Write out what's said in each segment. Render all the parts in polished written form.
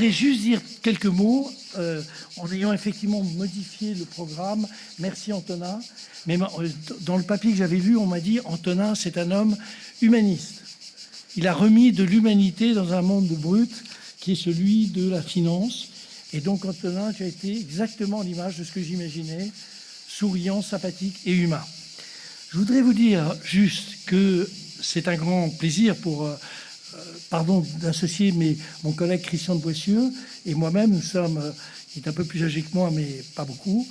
voudrais juste dire quelques mots en ayant effectivement modifié le programme. Merci Antonin. Mais dans le papier que j'avais lu, on m'a dit Antonin, c'est un homme humaniste. Il a remis de l'humanité dans un monde brut qui est celui de la finance. Et donc Antonin, tu as été exactement l'image de ce que j'imaginais, souriant, sympathique et humain. Je voudrais vous dire juste que c'est un grand plaisir pour... d'associer mon collègue Christian de Boissieu et moi-même, nous sommes, il est un peu plus âgé que moi, mais pas beaucoup.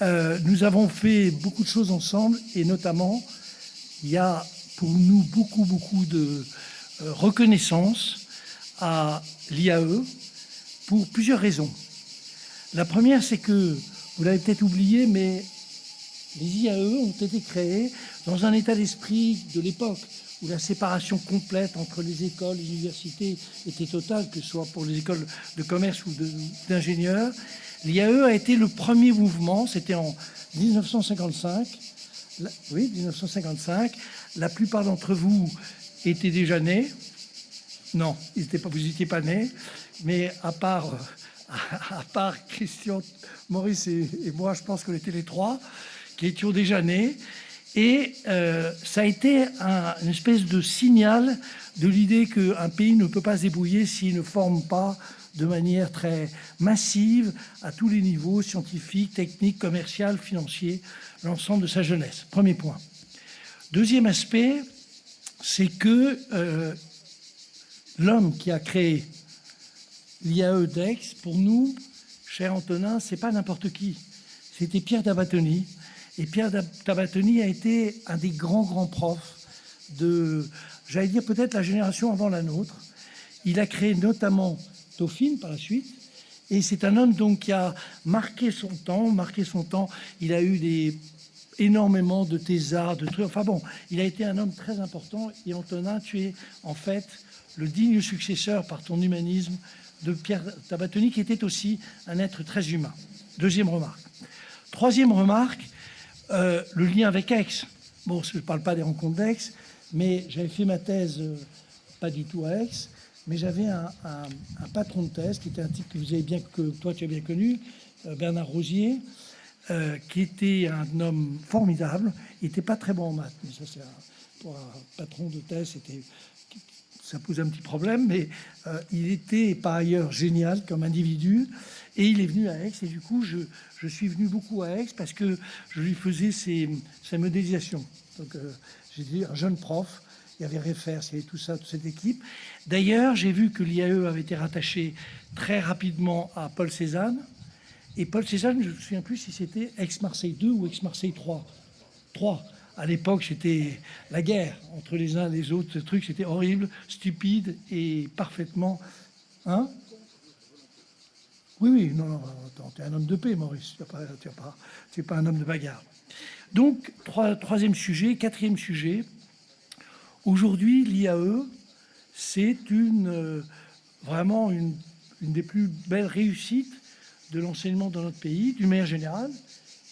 Nous avons fait beaucoup de choses ensemble et notamment, il y a pour nous beaucoup de reconnaissance à l'IAE pour plusieurs raisons. La première, c'est que, vous l'avez peut-être oublié, mais les IAE ont été créés dans un état d'esprit de l'époque où la séparation complète entre les écoles et les universités était totale, que ce soit pour les écoles de commerce ou d'ingénieurs. L'IAE a été le premier mouvement, c'était en 1955. Oui, 1955. La plupart d'entre vous étaient déjà nés. Non, vous n'étiez pas nés, mais à part Christian, Maurice et moi, je pense qu'on était les trois qui étions déjà nés. Et ça a été une espèce de signal de l'idée qu'un pays ne peut pas se débrouiller s'il ne forme pas de manière très massive à tous les niveaux, scientifiques, techniques, commerciaux, financiers, l'ensemble de sa jeunesse. Premier point. Deuxième aspect, c'est que l'homme qui a créé l'IAE d'Aix, pour nous, cher Antonin, c'est pas n'importe qui. C'était Pierre Tabatoni. Et Pierre Tabatoni a été un des grands profs de, j'allais dire peut-être la génération avant la nôtre. Il a créé notamment Dauphine par la suite. Et c'est un homme donc qui a marqué son temps. Il a eu énormément de thésards, de trucs. Enfin bon, il a été un homme très important. Et Antonin, tu es en fait le digne successeur par ton humanisme de Pierre Tabatoni, qui était aussi un être très humain. Deuxième remarque. Troisième remarque, le lien avec Aix. Bon, je ne parle pas des rencontres d'Aix, mais j'avais fait ma thèse, pas du tout à Aix, mais j'avais un patron de thèse, qui était un type que toi tu as bien connu, Bernard Rosier, qui était un homme formidable. Il n'était pas très bon en maths, mais ça, pour un patron de thèse, ça pose un petit problème, mais il était par ailleurs génial comme individu, et il est venu à Aix, et du coup, je suis venu beaucoup à Aix parce que je lui faisais ses modélisations. Donc, j'ai dit un jeune prof, il y avait Réfers, il y avait tout ça, toute cette équipe. D'ailleurs, j'ai vu que l'IAE avait été rattaché très rapidement à Paul Cézanne, et Paul Cézanne, je ne me souviens plus si c'était Aix-Marseille 2 ou Aix-Marseille 3. 3. À l'époque, c'était la guerre entre les uns et les autres. Ce truc, c'était horrible, stupide et parfaitement... Hein? Oui, non, attends, tu es un homme de paix, Maurice. Tu n'es pas un homme de bagarre. Donc, troisième sujet. Quatrième sujet. Aujourd'hui, l'IAE, c'est vraiment une des plus belles réussites de l'enseignement dans notre pays, d'une manière générale,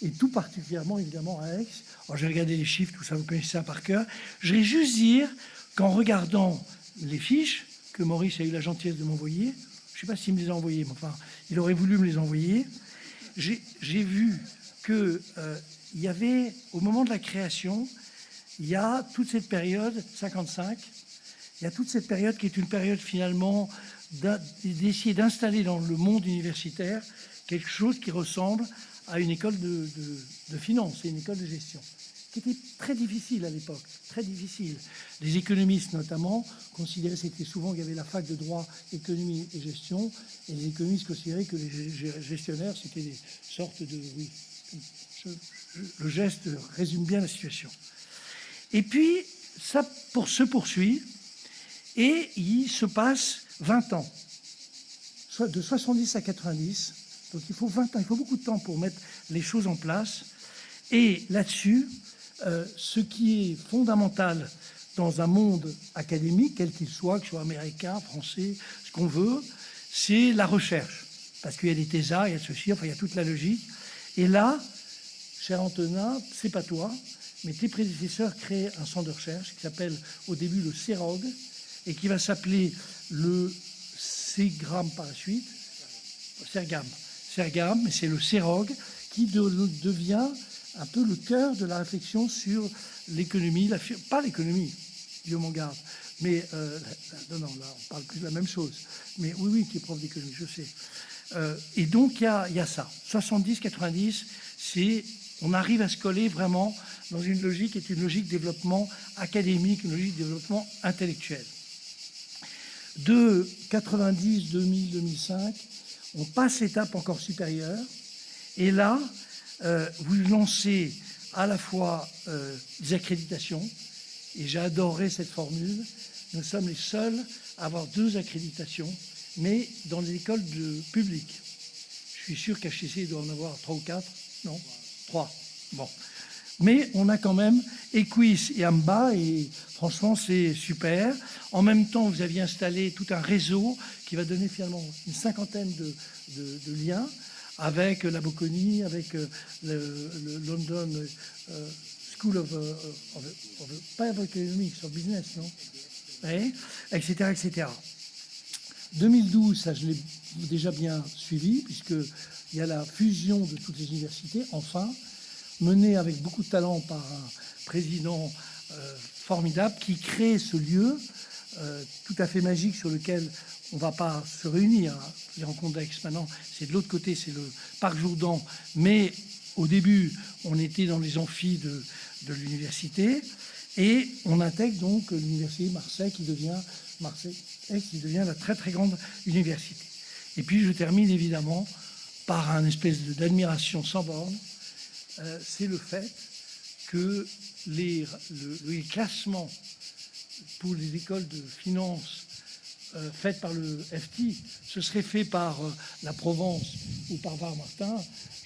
et tout particulièrement, évidemment, à Aix. Alors, j'ai regardé les chiffres, tout ça, vous connaissez ça par cœur. Je vais juste dire qu'en regardant les fiches que Maurice a eu la gentillesse de m'envoyer, je ne sais pas s'il me les a envoyées, mais enfin, il aurait voulu me les envoyer, j'ai vu qu'il y avait, au moment de la création, il y a toute cette période, 55, il y a toute cette période qui est une période finalement d'essayer d'installer dans le monde universitaire quelque chose qui ressemble à une école de finance et une école de gestion, qui était très difficile à l'époque, très difficile. Les économistes notamment considéraient, c'était souvent qu'il y avait la fac de droit, économie et gestion, et les économistes considéraient que les gestionnaires, c'était des sortes de... Oui, le geste résume bien la situation. Et puis, ça se poursuit, et il se passe 20 ans, soit de 70 à 90. Donc il faut 20 ans, il faut beaucoup de temps pour mettre les choses en place. Et là-dessus, ce qui est fondamental dans un monde académique, quel qu'il soit, que ce soit américain, français, ce qu'on veut, c'est la recherche. Parce qu'il y a des thésards, il y a ceci, enfin il y a toute la logique. Et là, cher Antonin, c'est pas toi, mais tes prédécesseurs créent un centre de recherche qui s'appelle au début le CEROG et qui va s'appeler le Seagram par la suite, Sergam, mais c'est le CEROG qui devient un peu le cœur de la réflexion sur l'économie, pas l'économie, Dieu m'en garde, mais non, là on parle plus de la même chose, mais oui, qui est prof d'économie, je sais. Et donc il y a ça, 70-90, on arrive à se coller vraiment dans une logique qui est une logique de développement académique, une logique de développement intellectuel. De 90, 2000, 2005, on passe l'étape encore supérieure, et là, vous lancez à la fois des accréditations, et j'ai adoré cette formule. Nous sommes les seuls à avoir 2 accréditations, mais dans les écoles publiques. Je suis sûr qu'HEC doit en avoir 3 ou 4, non 3. Bon. Mais on a quand même Equis et AMBA, et franchement, c'est super. En même temps, vous aviez installé tout un réseau qui va donner finalement une 50aine de liens avec la Bocconi, avec le London School of pas of Economics, of Business, non, ouais, etc., etc. 2012, ça je l'ai déjà bien suivi, puisqu'il y a la fusion de toutes les universités, enfin, menée avec beaucoup de talent par un président formidable qui crée ce lieu tout à fait magique sur lequel on ne va pas se réunir. Les rencontres d'Aix, maintenant, c'est de l'autre côté, c'est le Parc Jourdan. Mais au début, on était dans les amphis de l'université. Et on intègre donc l'université Marseille qui devient la très très grande université. Et puis je termine évidemment par un espèce d'admiration sans borne. C'est le fait que les classements pour les écoles de finance faites par le FT, ce serait fait par la Provence ou par Var-Martin,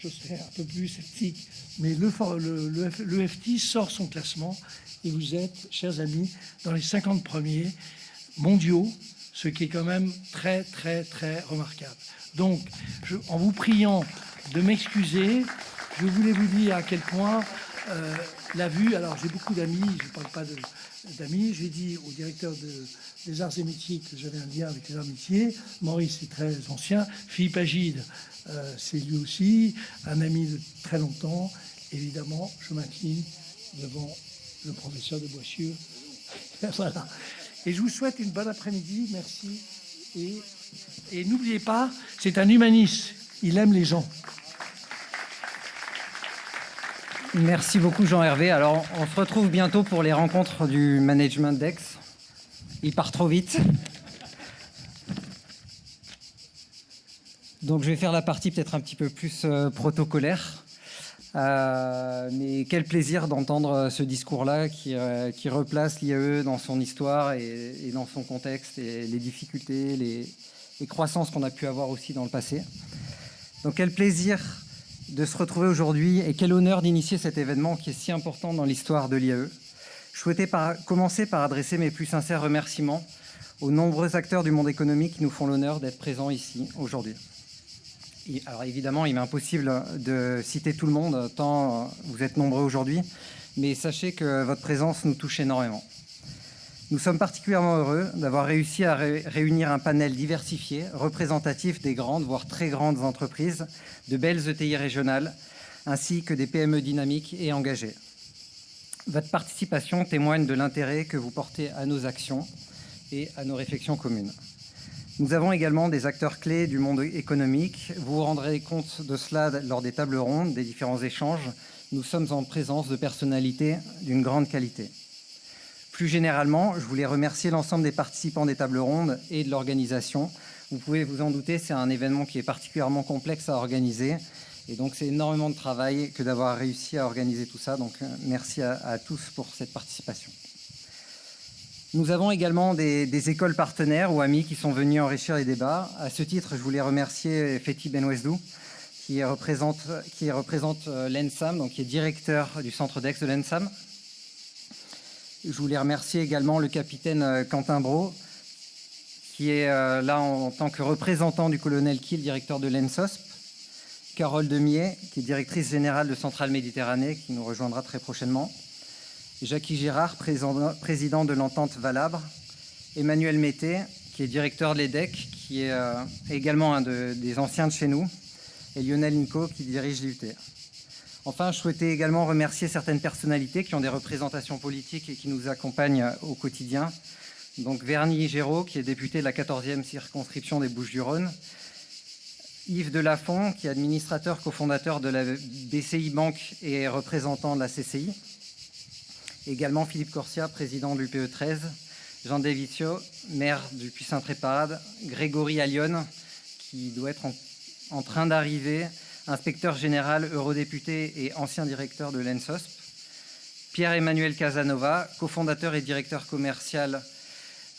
je serais un peu plus sceptique. Mais le FT sort son classement et vous êtes, chers amis, dans les 50 premiers mondiaux, ce qui est quand même très, très, très remarquable. Donc, en vous priant de m'excuser, je voulais vous dire à quel point la vue... Alors, j'ai beaucoup d'amis, je ne parle pas d'amis. J'ai dit au directeur des arts et métiers que j'avais un lien avec les arts et métiers. Maurice est très ancien. Philippe Agide, c'est lui aussi, un ami de très longtemps. Évidemment, je m'incline devant le professeur de Boissieu. Voilà. Et je vous souhaite une bonne après-midi. Merci. Et n'oubliez pas, c'est un humaniste. Il aime les gens. Merci beaucoup Jean-Hervé. Alors, on se retrouve bientôt pour les rencontres du management d'Aix. Il part trop vite. Donc, je vais faire la partie peut-être un petit peu plus protocolaire. Mais quel plaisir d'entendre ce discours-là qui replace l'IAE dans son histoire et dans son contexte et les difficultés, les croissances qu'on a pu avoir aussi dans le passé. Donc, quel plaisir de se retrouver aujourd'hui et quel honneur d'initier cet événement qui est si important dans l'histoire de l'IAE. Je souhaitais commencer par adresser mes plus sincères remerciements aux nombreux acteurs du monde économique qui nous font l'honneur d'être présents ici aujourd'hui. Alors évidemment, il m'est impossible de citer tout le monde, tant vous êtes nombreux aujourd'hui, mais sachez que votre présence nous touche énormément. Nous sommes particulièrement heureux d'avoir réussi à réunir un panel diversifié, représentatif des grandes, voire très grandes entreprises, de belles ETI régionales, ainsi que des PME dynamiques et engagées. Votre participation témoigne de l'intérêt que vous portez à nos actions et à nos réflexions communes. Nous avons également des acteurs clés du monde économique. Vous vous rendrez compte de cela lors des tables rondes, des différents échanges. Nous sommes en présence de personnalités d'une grande qualité. Plus généralement, je voulais remercier l'ensemble des participants des tables rondes et de l'organisation. Vous pouvez vous en douter, c'est un événement qui est particulièrement complexe à organiser. Et donc, c'est énormément de travail que d'avoir réussi à organiser tout ça. Donc, merci à tous pour cette participation. Nous avons également des écoles partenaires ou amis qui sont venus enrichir les débats. À ce titre, je voulais remercier Fethi Benouezdou, qui représente l'ENSAM, donc qui est directeur du centre d'Aix de l'ENSAM. Je voulais remercier également le capitaine Quentin Brault, qui est là en tant que représentant du colonel Kiel, directeur de l'ENSOSP. Carole Demier, qui est directrice générale de Centrale Méditerranée, qui nous rejoindra très prochainement. Jackie Girard, président de l'entente Valabre. Emmanuel Mété, qui est directeur de l'EDEC, qui est également un des anciens de chez nous, et Lionel Nico, qui dirige l'IUT. Enfin, je souhaitais également remercier certaines personnalités qui ont des représentations politiques et qui nous accompagnent au quotidien. Donc Verny Géraud, qui est député de la 14e circonscription des Bouches-du-Rhône, Yves Delafont, qui est administrateur cofondateur de la BCI Banque et représentant de la CCI. Également Philippe Corsia, président de l'UPE 13. Jean Devizio, maire du Puy-Saint-Tréparade. Grégory Allione, qui doit être en train d'arriver, inspecteur général, eurodéputé et ancien directeur de l'ENSOSP. Pierre-Emmanuel Casanova, cofondateur et directeur commercial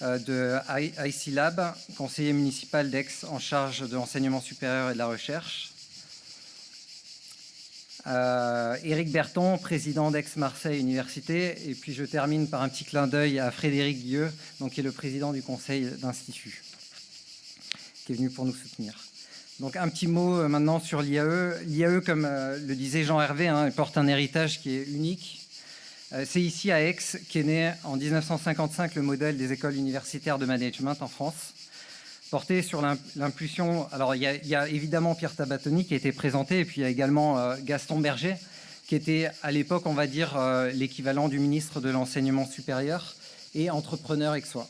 de IC Lab, conseiller municipal d'Aix en charge de l'enseignement supérieur et de la recherche. Éric Berton, président d'Aix-Marseille Université. Et puis je termine par un petit clin d'œil à Frédéric Guieux, donc, qui est le président du conseil d'institut, qui est venu pour nous soutenir. Donc un petit mot maintenant sur l'IAE. L'IAE, comme le disait Jean Hervé, porte un héritage qui est unique. C'est ici à Aix qu'est né en 1955 le modèle des écoles universitaires de management en France, porté sur l'impulsion. Alors il y a évidemment Pierre Tabatoni qui a été présenté, et puis il y a également Gaston Berger, qui était à l'époque, on va dire, l'équivalent du ministre de l'enseignement supérieur et entrepreneur aixois.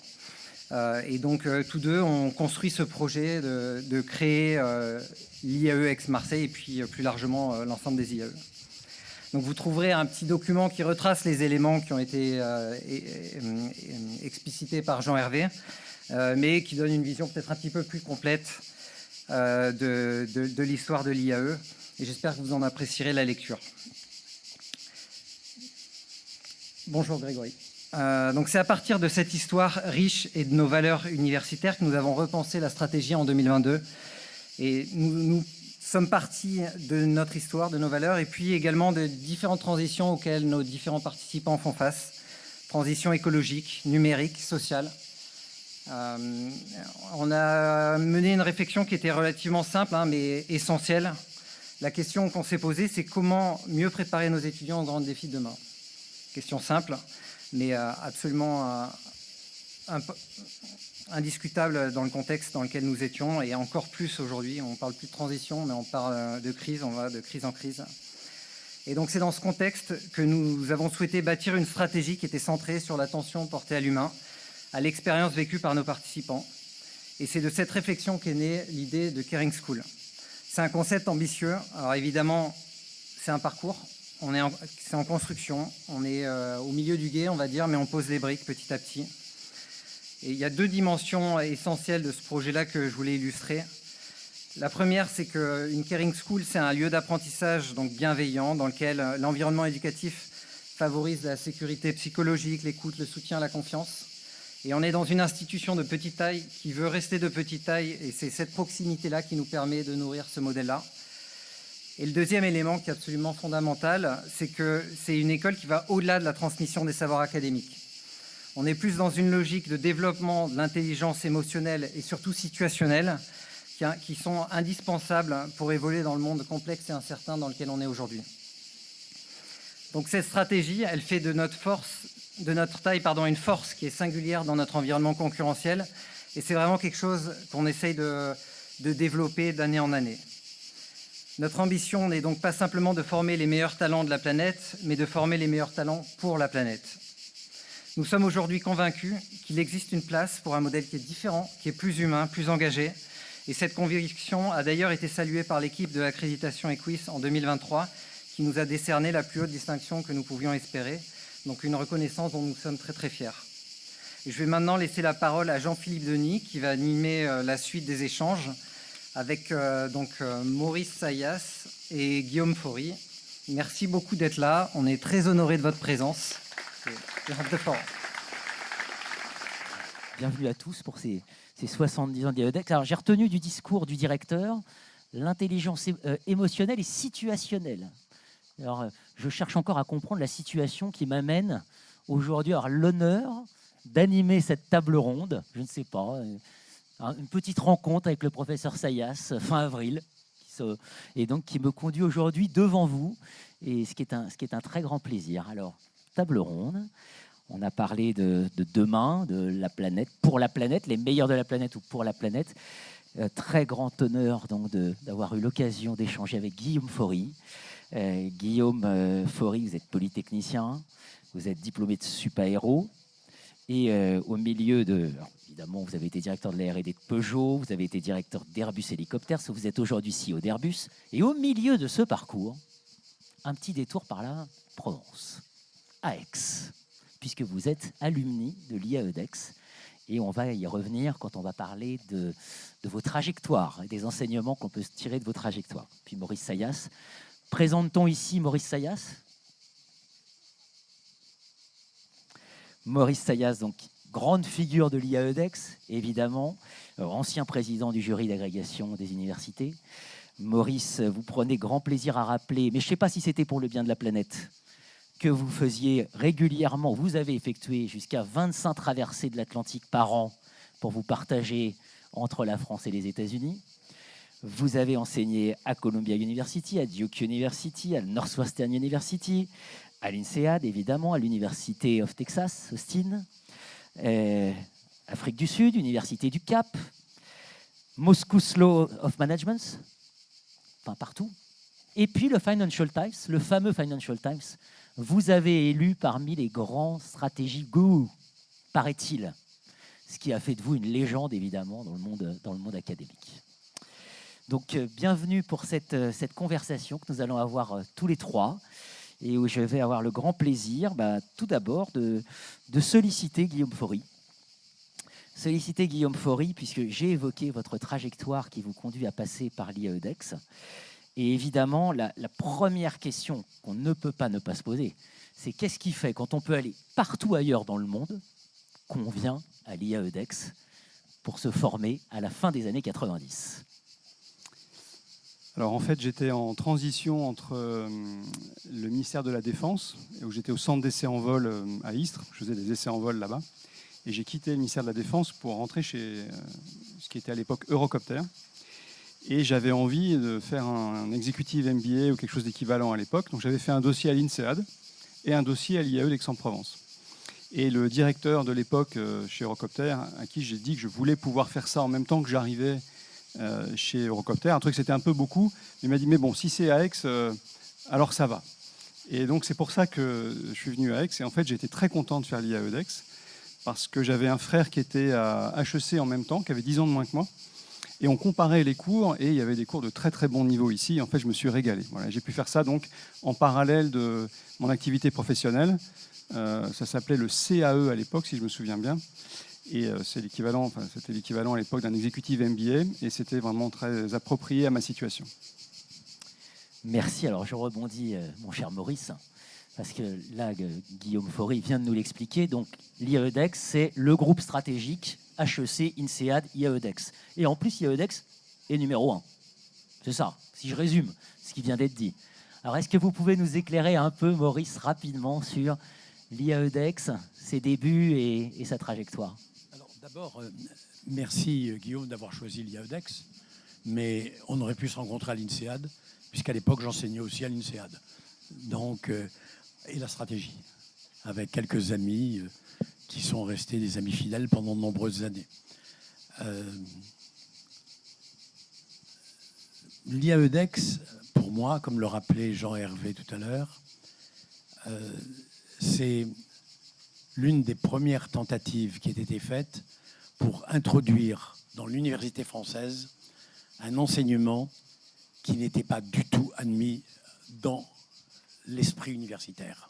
Et donc tous deux ont construit ce projet de créer l'IAE Aix-Marseille et puis plus largement l'ensemble des IAE. Donc vous trouverez un petit document qui retrace les éléments qui ont été explicités par Jean Hervé, mais qui donne une vision peut-être un petit peu plus complète de l'histoire de l'IAE. Et j'espère que vous en apprécierez la lecture. Bonjour Grégory. Donc c'est à partir de cette histoire riche et de nos valeurs universitaires que nous avons repensé la stratégie en 2022. Et nous sommes partis de notre histoire, de nos valeurs, et puis également de différentes transitions auxquelles nos différents participants font face. Transition écologique, numérique, sociale. On a mené une réflexion qui était relativement simple, mais essentielle. La question qu'on s'est posée, c'est comment mieux préparer nos étudiants aux grands défis de demain. Question simple, mais absolument indiscutable dans le contexte dans lequel nous étions, et encore plus aujourd'hui. On ne parle plus de transition, mais on parle de crise, on va de crise en crise. Et donc c'est dans ce contexte que nous avons souhaité bâtir une stratégie qui était centrée sur l'attention portée à l'humain, à l'expérience vécue par nos participants. Et c'est de cette réflexion qu'est née l'idée de Caring School. C'est un concept ambitieux. Alors évidemment, c'est un parcours. C'est en construction. On est au milieu du gué, on va dire, mais on pose les briques petit à petit. Et il y a deux dimensions essentielles de ce projet-là que je voulais illustrer. La première, c'est qu'une Caring School, c'est un lieu d'apprentissage donc bienveillant, dans lequel l'environnement éducatif favorise la sécurité psychologique, l'écoute, le soutien, la confiance. Et on est dans une institution de petite taille qui veut rester de petite taille, et c'est cette proximité-là qui nous permet de nourrir ce modèle-là. Et le deuxième élément qui est absolument fondamental, c'est que c'est une école qui va au-delà de la transmission des savoirs académiques. On est plus dans une logique de développement de l'intelligence émotionnelle et surtout situationnelle qui sont indispensables pour évoluer dans le monde complexe et incertain dans lequel on est aujourd'hui. Donc cette stratégie, elle fait de notre taille, une force qui est singulière dans notre environnement concurrentiel, et c'est vraiment quelque chose qu'on essaye de développer d'année en année. Notre ambition n'est donc pas simplement de former les meilleurs talents de la planète, mais de former les meilleurs talents pour la planète. Nous sommes aujourd'hui convaincus qu'il existe une place pour un modèle qui est différent, qui est plus humain, plus engagé. Et cette conviction a d'ailleurs été saluée par l'équipe de l'accréditation Equis en 2023, qui nous a décerné la plus haute distinction que nous pouvions espérer. Donc une reconnaissance dont nous sommes très très fiers. Et je vais maintenant laisser la parole à Jean-Philippe Denis, qui va animer la suite des échanges avec Maurice Sayas et Guillaume Faury. Merci beaucoup d'être là. On est très honorés de votre présence. Bienvenue à tous pour ces 70 ans d'IAEDEX. Alors, j'ai retenu du discours du directeur l'intelligence émotionnelle et situationnelle. Alors, je cherche encore à comprendre la situation qui m'amène aujourd'hui à avoir l'honneur d'animer cette table ronde. Je ne sais pas, une petite rencontre avec le professeur Sayas fin avril, et donc qui me conduit aujourd'hui devant vous, et ce qui est un très grand plaisir. Alors, table ronde. On a parlé de demain, de la planète, pour la planète, les meilleurs de la planète ou pour la planète. Très grand honneur donc d'avoir eu l'occasion d'échanger avec Guillaume Faury. Guillaume Faury, vous êtes polytechnicien, vous êtes diplômé de Supaéro. Et au milieu de... Alors, évidemment, vous avez été directeur de la R&D de Peugeot, vous avez été directeur d'Airbus Hélicoptères, vous êtes aujourd'hui CEO d'Airbus. Et au milieu de ce parcours, un petit détour par la Provence, à Aix, puisque vous êtes alumni de l'IAEDEX. Et on va y revenir quand on va parler de vos trajectoires et des enseignements qu'on peut tirer de vos trajectoires. Puis Maurice Sayas. Présentons ici Maurice Sayas. Maurice Sayas, donc grande figure de l'IAEDEX, évidemment, ancien président du jury d'agrégation des universités. Maurice, vous prenez grand plaisir à rappeler, mais je ne sais pas si c'était pour le bien de la planète, que vous faisiez régulièrement, vous avez effectué jusqu'à 25 traversées de l'Atlantique par an pour vous partager entre la France et les États-Unis. Vous avez enseigné à Columbia University, à Duke University, à Northwestern University, à l'INSEAD, évidemment, à l'Université of Texas, Austin, Afrique du Sud, Université du Cap, Moscow School of Management, enfin partout. Et puis le Financial Times, le fameux Financial Times, vous avez élu parmi les grands stratégies gourous, paraît-il, ce qui a fait de vous une légende, évidemment, dans le monde académique. Donc, bienvenue pour cette conversation que nous allons avoir tous les trois, et où je vais avoir le grand plaisir, tout d'abord, de solliciter Guillaume Faury. Solliciter Guillaume Faury, puisque j'ai évoqué votre trajectoire qui vous conduit à passer par l'IAEDEX. Et évidemment, la première question qu'on ne peut pas ne pas se poser, c'est qu'est-ce qui fait, quand on peut aller partout ailleurs dans le monde, qu'on vient à l'IAEDEX pour se former à la fin des années 90 ? Alors en fait, j'étais en transition entre le ministère de la Défense, où j'étais au centre d'essais en vol à Istres, je faisais des essais en vol là-bas, et j'ai quitté le ministère de la Défense pour rentrer chez ce qui était à l'époque Eurocopter. Et j'avais envie de faire un executive MBA ou quelque chose d'équivalent à l'époque. Donc j'avais fait un dossier à l'INSEAD et un dossier à l'IAE d'Aix-en-Provence. Et le directeur de l'époque chez Eurocopter, à qui j'ai dit que je voulais pouvoir faire ça en même temps que j'arrivais chez Eurocopter, un truc c'était un peu beaucoup, il m'a dit mais bon, si c'est à Aix, alors ça va. Et donc c'est pour ça que je suis venu à Aix. Et en fait, j'ai été très content de faire l'IAEDEX parce que j'avais un frère qui était à HEC en même temps, qui avait 10 ans de moins que moi. Et on comparait les cours, et il y avait des cours de très très bon niveau ici. En fait, je me suis régalé. Voilà, j'ai pu faire ça donc en parallèle de mon activité professionnelle. Ça s'appelait le CAE à l'époque, si je me souviens bien. Et c'était l'équivalent à l'époque d'un executive MBA, et c'était vraiment très approprié à ma situation. Merci. Alors je rebondis, mon cher Maurice, parce que là, Guillaume Faury vient de nous l'expliquer. Donc l'IAEDEX, c'est le groupe stratégique HEC, INSEAD, IAEDEX. Et en plus, IAEDEX est numéro 1. C'est ça, si je résume ce qui vient d'être dit. Alors, est-ce que vous pouvez nous éclairer un peu, Maurice, rapidement sur l'IAEDEX, ses débuts et sa trajectoire ? Alors, d'abord, merci Guillaume d'avoir choisi l'IAEDEX, mais on aurait pu se rencontrer à l'INSEAD, puisqu'à l'époque, j'enseignais aussi à l'INSEAD. Donc, et la stratégie, avec quelques amis qui sont restés des amis fidèles pendant de nombreuses années. L'IAEDEX, pour moi, comme le rappelait Jean Hervé tout à l'heure, c'est l'une des premières tentatives qui a été faite pour introduire dans l'université française un enseignement qui n'était pas du tout admis dans l'esprit universitaire.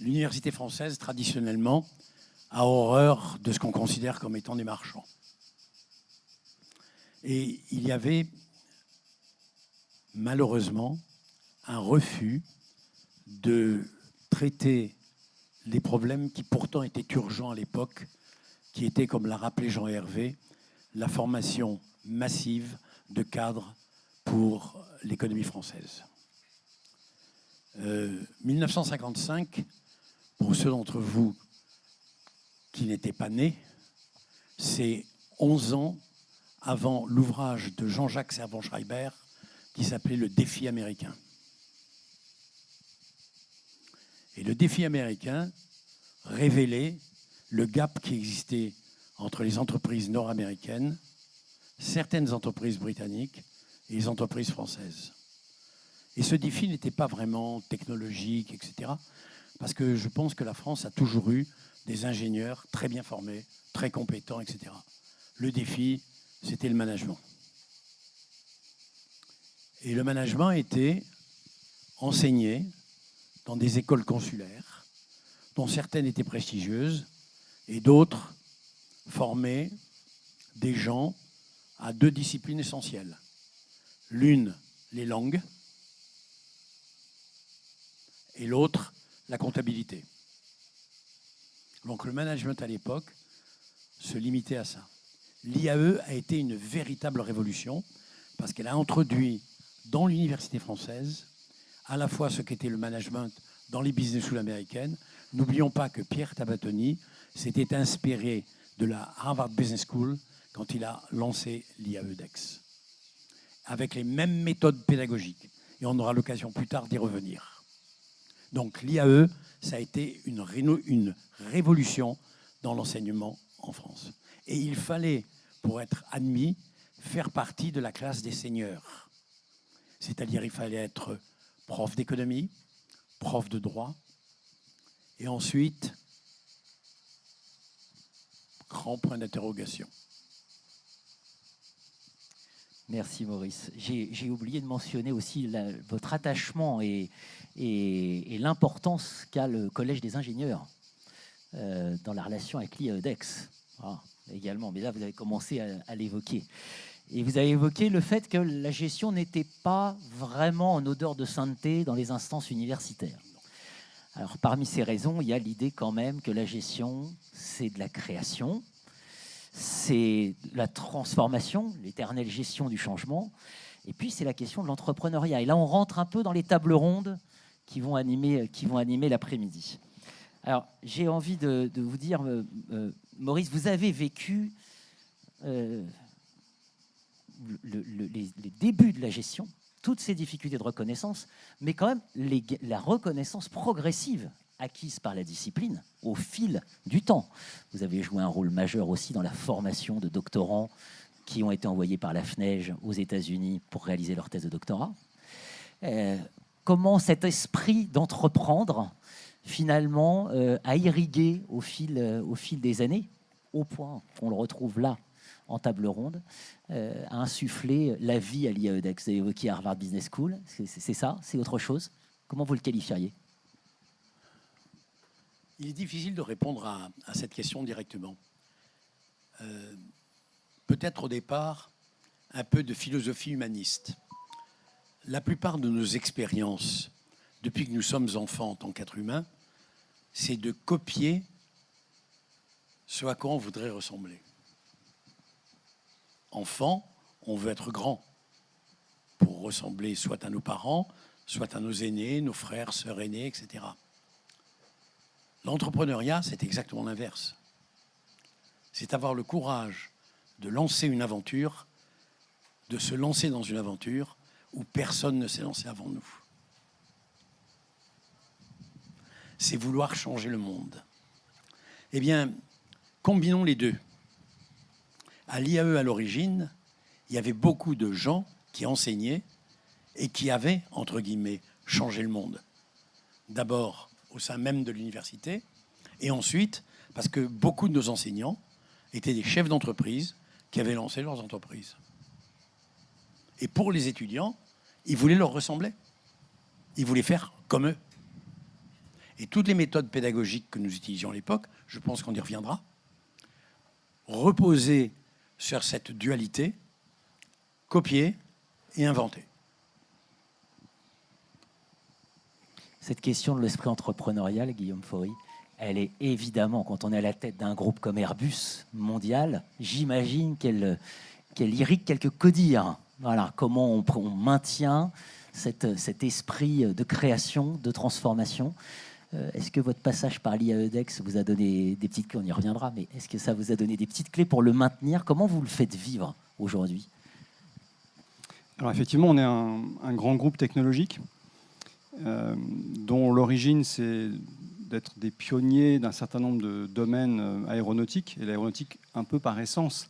L'université française, traditionnellement, a horreur de ce qu'on considère comme étant des marchands. Et il y avait, malheureusement, un refus de traiter les problèmes qui pourtant étaient urgents à l'époque, qui étaient, comme l'a rappelé Jean Hervé, la formation massive de cadres pour l'économie française. 1955, pour ceux d'entre vous qui n'étaient pas nés, c'est 11 ans avant l'ouvrage de Jean-Jacques Servan-Schreiber qui s'appelait « Le défi américain ». Et le défi américain, révélé le gap qui existait entre les entreprises nord-américaines, certaines entreprises britanniques et les entreprises françaises. Et ce défi n'était pas vraiment technologique, etc. Parce que je pense que la France a toujours eu des ingénieurs très bien formés, très compétents, etc. Le défi, c'était le management. Et le management était enseigné dans des écoles consulaires, dont certaines étaient prestigieuses, et d'autres formaient des gens à 2 disciplines essentielles. L'une, les langues, et l'autre, la comptabilité. Donc le management à l'époque se limitait à ça. L'IAE a été une véritable révolution parce qu'elle a introduit dans l'université française à la fois ce qu'était le management dans les business schools américaines. N'oublions pas que Pierre Tabatoni s'était inspiré de la Harvard Business School quand il a lancé l'IAE-DEX, avec les mêmes méthodes pédagogiques. Et on aura l'occasion plus tard d'y revenir. Donc l'IAE, ça a été une révolution dans l'enseignement en France. Et il fallait, pour être admis, faire partie de la classe des seigneurs. C'est-à-dire il fallait être prof d'économie, prof de droit, et ensuite, grand point d'interrogation. Merci Maurice. J'ai oublié de mentionner aussi votre attachement et l'importance qu'a le Collège des ingénieurs dans la relation avec l'IAE-DEX. Également, mais là vous avez commencé à l'évoquer. Et vous avez évoqué le fait que la gestion n'était pas vraiment en odeur de sainteté dans les instances universitaires. Alors parmi ces raisons, il y a l'idée quand même que la gestion, c'est de la création, c'est la transformation, l'éternelle gestion du changement, et puis c'est la question de l'entrepreneuriat. Et là, on rentre un peu dans les tables rondes qui vont animer l'après-midi. Alors, j'ai envie de vous dire, Maurice, vous avez vécu les débuts de la gestion, toutes ces difficultés de reconnaissance, mais quand même la reconnaissance progressive acquise par la discipline au fil du temps. Vous avez joué un rôle majeur aussi dans la formation de doctorants qui ont été envoyés par la FNEJ aux États-Unis pour réaliser leur thèse de doctorat. Comment cet esprit d'entreprendre, finalement, a irrigué au fil des années, au point qu'on le retrouve là, en table ronde, a insufflé la vie à l'IAE-DEX. Vous avez évoqué Harvard Business School, c'est ça? C'est autre chose? Comment vous le qualifieriez? Il est difficile de répondre à cette question directement. Peut-être au départ, un peu de philosophie humaniste. La plupart de nos expériences, depuis que nous sommes enfants en tant qu'êtres humains, c'est de copier ce à quoi on voudrait ressembler. Enfant, on veut être grand pour ressembler soit à nos parents, soit à nos aînés, nos frères, sœurs aînés, etc. L'entrepreneuriat, c'est exactement l'inverse. C'est avoir le courage de lancer une aventure, de se lancer dans une aventure où personne ne s'est lancé avant nous. C'est vouloir changer le monde. Eh bien, combinons les deux. À l'IAE, à l'origine, il y avait beaucoup de gens qui enseignaient et qui avaient, entre guillemets, changé le monde. D'abord, au sein même de l'université, et ensuite, parce que beaucoup de nos enseignants étaient des chefs d'entreprise qui avaient lancé leurs entreprises. Et pour les étudiants, ils voulaient leur ressembler. Ils voulaient faire comme eux. Et toutes les méthodes pédagogiques que nous utilisions à l'époque, je pense qu'on y reviendra, reposaient sur cette dualité, copier et inventer. Cette question de l'esprit entrepreneurial, Guillaume Faury, elle est évidemment, quand on est à la tête d'un groupe comme Airbus mondial, j'imagine qu'elle irrigue quelques codires. Voilà, comment on maintient cet esprit de création, de transformation. Est-ce que votre passage par l'IAE-DEX vous a donné des petites clés? On y reviendra, mais est-ce que ça vous a donné des petites clés pour le maintenir? Comment vous le faites vivre aujourd'hui? Alors effectivement, on est un grand groupe technologique dont l'origine, c'est d'être des pionniers d'un certain nombre de domaines aéronautiques, et l'aéronautique, un peu par essence,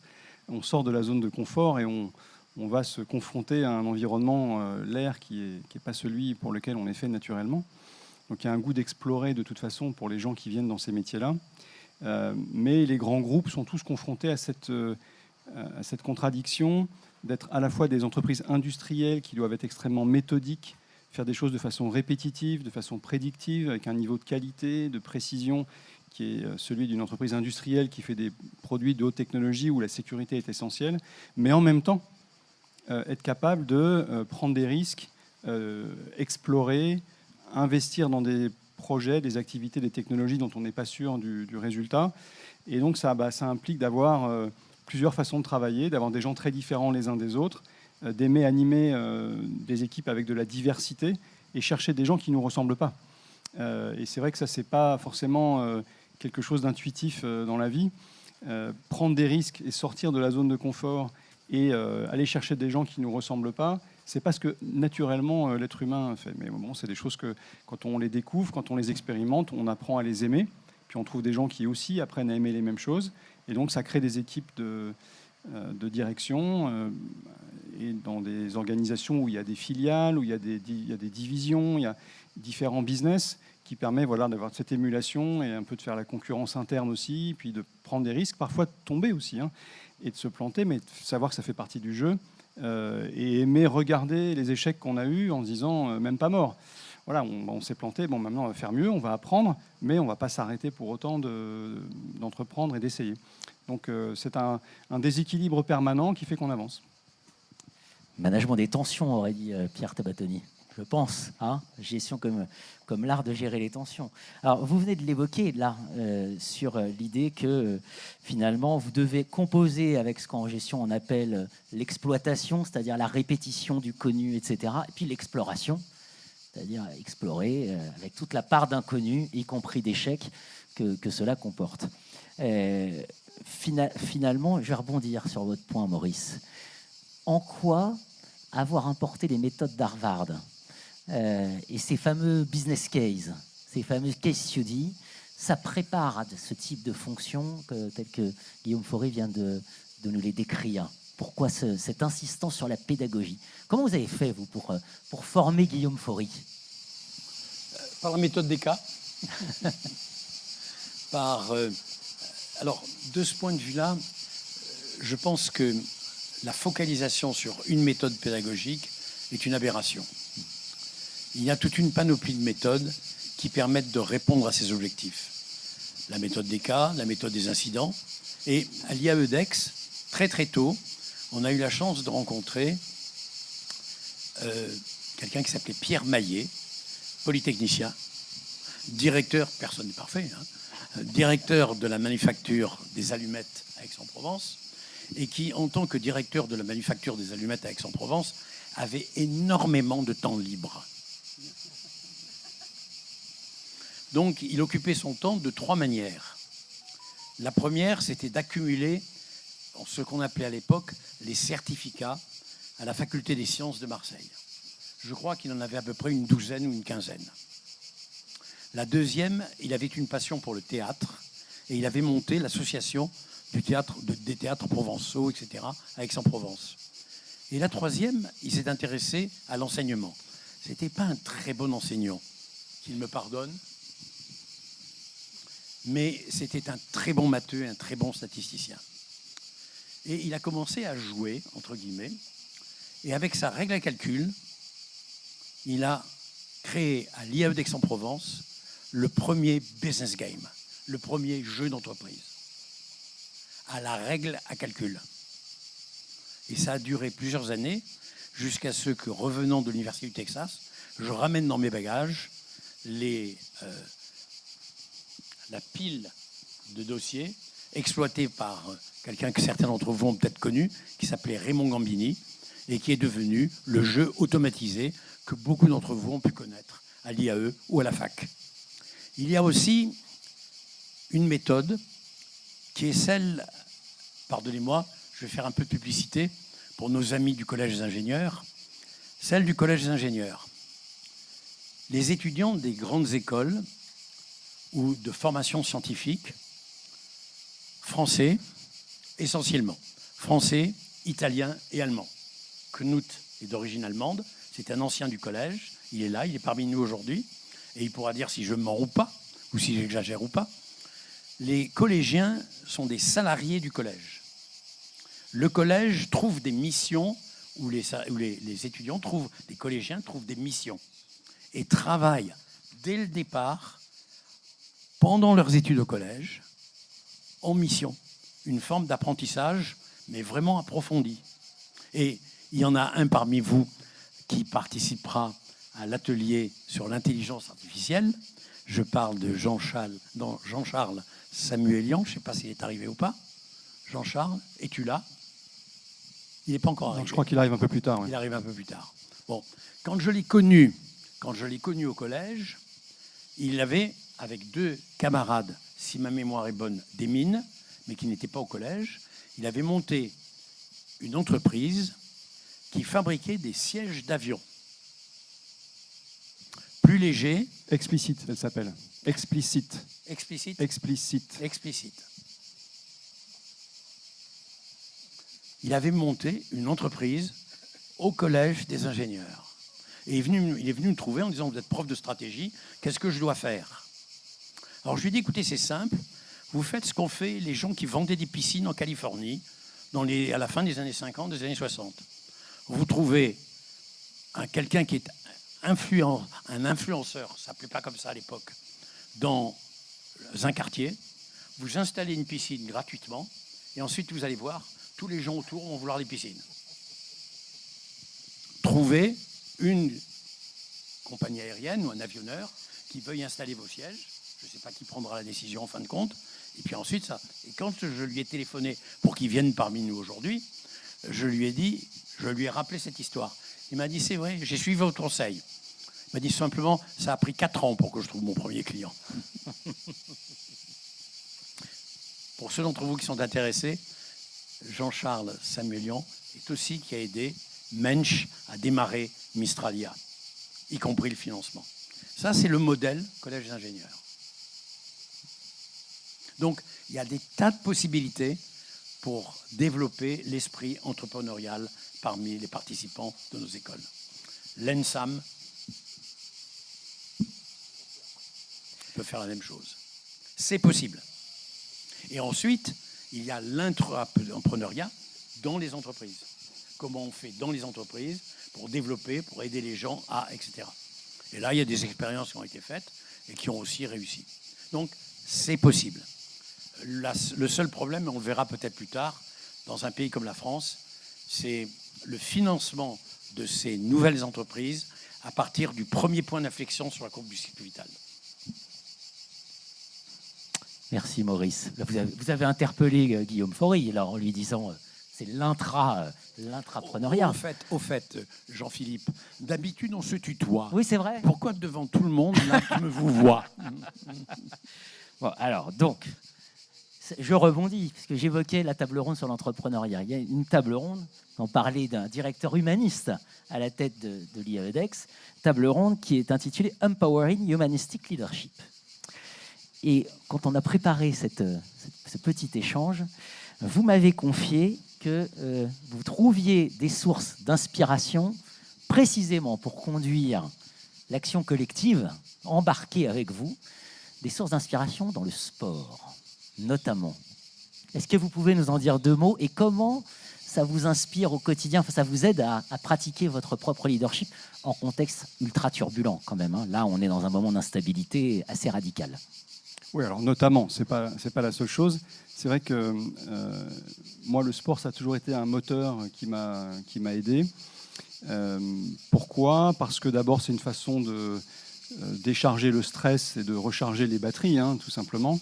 on sort de la zone de confort et on va se confronter à un environnement, l'air, qui est pas celui pour lequel on est fait naturellement. Donc il y a un goût d'explorer de toute façon pour les gens qui viennent dans ces métiers-là. Mais les grands groupes sont tous confrontés à cette contradiction d'être à la fois des entreprises industrielles qui doivent être extrêmement méthodiques, faire des choses de façon répétitive, de façon prédictive, avec un niveau de qualité, de précision qui est celui d'une entreprise industrielle qui fait des produits de haute technologie où la sécurité est essentielle, mais en même temps être capable de prendre des risques, explorer, investir dans des projets, des activités, des technologies dont on n'est pas sûr du résultat. Et donc ça implique d'avoir plusieurs façons de travailler, d'avoir des gens très différents les uns des autres, d'aimer animer des équipes avec de la diversité et chercher des gens qui ne nous ressemblent pas. Et c'est vrai que ça, c'est pas forcément quelque chose d'intuitif dans la vie. Prendre des risques et sortir de la zone de confort et aller chercher des gens qui ne nous ressemblent pas, c'est pas ce que naturellement l'être humain fait. Mais bon, c'est des choses que quand on les découvre, quand on les expérimente, on apprend à les aimer. Puis on trouve des gens qui aussi apprennent à aimer les mêmes choses. Et donc ça crée des équipes de direction et dans des organisations où il y a des filiales, où il y a des divisions, il y a différents business qui permet d'avoir cette émulation et un peu de faire la concurrence interne aussi, puis de prendre des risques, parfois de tomber aussi, et de se planter, mais de savoir que ça fait partie du jeu et aimer regarder les échecs qu'on a eus en se disant même pas mort. Voilà, on s'est planté, bon maintenant on va faire mieux, on va apprendre, mais on ne va pas s'arrêter pour autant d'entreprendre et d'essayer. Donc c'est un déséquilibre permanent qui fait qu'on avance. Management des tensions, aurait dit Pierre Tabatoni. Je pense, gestion comme l'art de gérer les tensions. Alors, vous venez de l'évoquer là, sur l'idée que finalement, vous devez composer avec ce qu'en gestion on appelle l'exploitation, c'est-à-dire la répétition du connu, etc. Et puis l'exploration, c'est-à-dire explorer avec toute la part d'inconnu, y compris d'échecs, que cela comporte. Finalement, je vais rebondir sur votre point, Maurice. En quoi avoir importé les méthodes d'Harvard et ces fameux business cases, ces fameux case studies, ça prépare à ce type de fonction tel que Guillaume Faury vient de nous les décrire. Pourquoi cette insistance sur la pédagogie? Comment vous avez fait, vous, pour former Guillaume Faury? Par la méthode des cas. Alors, de ce point de vue-là, je pense que la focalisation sur une méthode pédagogique est une aberration. Il y a toute une panoplie de méthodes qui permettent de répondre à ces objectifs. La méthode des cas, la méthode des incidents. Et à l'IAE-DEX, très très tôt, on a eu la chance de rencontrer quelqu'un qui s'appelait Pierre Maillet, polytechnicien, directeur, personne n'est parfait, directeur de la manufacture des allumettes à Aix-en-Provence, et qui, en tant que directeur de la manufacture des allumettes à Aix-en-Provence, avait énormément de temps libre. Donc, il occupait son temps de 3 manières. La première, c'était d'accumuler ce qu'on appelait à l'époque les certificats à la Faculté des sciences de Marseille. Je crois qu'il en avait à peu près une douzaine ou une quinzaine. La deuxième, il avait une passion pour le théâtre et il avait monté l'association des théâtres provençaux, etc., à Aix-en-Provence. Et la troisième, il s'est intéressé à l'enseignement. Ce n'était pas un très bon enseignant, qu'il me pardonne, mais c'était un très bon matheux, un très bon statisticien. Et il a commencé à jouer, entre guillemets, et avec sa règle à calcul, il a créé à l'IAE d'Aix-en-Provence le premier business game, le premier jeu d'entreprise, à la règle à calcul. Et ça a duré plusieurs années, jusqu'à ce que, revenant de l'Université du Texas, je ramène dans mes bagages la pile de dossiers exploités par quelqu'un que certains d'entre vous ont peut-être connu, qui s'appelait Raymond Gambini, et qui est devenu le jeu automatisé que beaucoup d'entre vous ont pu connaître à l'IAE ou à la fac. Il y a aussi une méthode qui est celle, pardonnez-moi, je vais faire un peu de publicité pour nos amis du Collège des ingénieurs, celle du Collège des ingénieurs. Les étudiants des grandes écoles ou de formation scientifique, français, essentiellement. Français, italien et allemand. Knut est d'origine allemande, c'est un ancien du collège, il est là, il est parmi nous aujourd'hui, et il pourra dire si je mens ou pas, ou si j'exagère ou pas. Les collégiens sont des salariés du collège. Le collège trouve des missions, où les étudiants trouvent, les collégiens trouvent des missions, et travaillent dès le départ, pendant leurs études au collège, en mission. Une forme d'apprentissage, mais vraiment approfondie. Et il y en a un parmi vous qui participera à l'atelier sur l'intelligence artificielle. Je parle de Jean-Charles Samuelian. Je ne sais pas s'il est arrivé ou pas. Jean-Charles, es-tu là? Il n'est pas encore arrivé. Non, je crois qu'il arrive un peu plus tard. Ouais. Il arrive un peu plus tard. Bon, quand je l'ai connu au collège, il avait, avec 2 camarades, si ma mémoire est bonne, des mines, mais qui n'étaient pas au collège, il avait monté une entreprise qui fabriquait des sièges d'avion. Plus légers. Explicite, elle s'appelle. Explicite. Explicite. Explicite. Explicite. Il avait monté une entreprise au collège des ingénieurs. Et il est venu me trouver en disant, vous êtes prof de stratégie, qu'est-ce que je dois faire? Alors je lui ai dit, écoutez, c'est simple, vous faites ce qu'ont fait les gens qui vendaient des piscines en Californie à la fin des années 50, des années 60. Vous trouvez quelqu'un qui est un influenceur, ça ne s'appelait pas comme ça à l'époque, dans un quartier, vous installez une piscine gratuitement, et ensuite vous allez voir, tous les gens autour vont vouloir des piscines. Trouvez une compagnie aérienne ou un avionneur qui veuille installer vos sièges. Je ne sais pas qui prendra la décision en fin de compte. Et puis ensuite, ça. Et quand je lui ai téléphoné pour qu'il vienne parmi nous aujourd'hui, je lui ai rappelé cette histoire. Il m'a dit, c'est vrai, j'ai suivi votre conseil. Il m'a dit simplement, ça a pris 4 ans pour que je trouve mon premier client. Pour ceux d'entre vous qui sont intéressés, Jean-Charles Samuelian est aussi qui a aidé Mensch à démarrer Mistralia, y compris le financement. Ça, c'est le modèle collège d'ingénieurs. Donc, il y a des tas de possibilités pour développer l'esprit entrepreneurial parmi les participants de nos écoles. L'ENSAM peut faire la même chose. C'est possible. Et ensuite, il y a l'intrapreneuriat dans les entreprises. Comment on fait dans les entreprises pour développer, pour aider les gens à, etc. Et là, il y a des expériences qui ont été faites et qui ont aussi réussi. Donc, c'est possible. Le seul problème, et on le verra peut-être plus tard, dans un pays comme la France, c'est le financement de ces nouvelles entreprises à partir du premier point d'inflexion sur la courbe du cycle vital. Merci Maurice. Vous avez interpellé Guillaume Faury alors, en lui disant c'est l'intrapreneuriat. Au fait, Jean-Philippe, d'habitude on se tutoie. Oui, c'est vrai. Pourquoi devant tout le monde, là, tu me vous vois? Bon, alors, donc, je rebondis, parce que j'évoquais la table ronde sur l'entrepreneuriat. Il y a une table ronde, on parlait d'un directeur humaniste à la tête de l'IAEDEX, table ronde qui est intitulée Empowering Humanistic Leadership. Et quand on a préparé ce petit échange, vous m'avez confié que vous trouviez des sources d'inspiration précisément pour conduire l'action collective, embarquer avec vous, des sources d'inspiration dans le sport, notamment. Est-ce que vous pouvez nous en dire 2 mots et comment ça vous inspire au quotidien, enfin, ça vous aide à pratiquer votre propre leadership en contexte ultra turbulent quand même, hein. Là, on est dans un moment d'instabilité assez radicale. Oui, alors notamment, c'est pas la seule chose. C'est vrai que moi, le sport, ça a toujours été un moteur qui m'a aidé. Pourquoi? Parce que d'abord, c'est une façon de décharger le stress et de recharger les batteries, hein, tout simplement.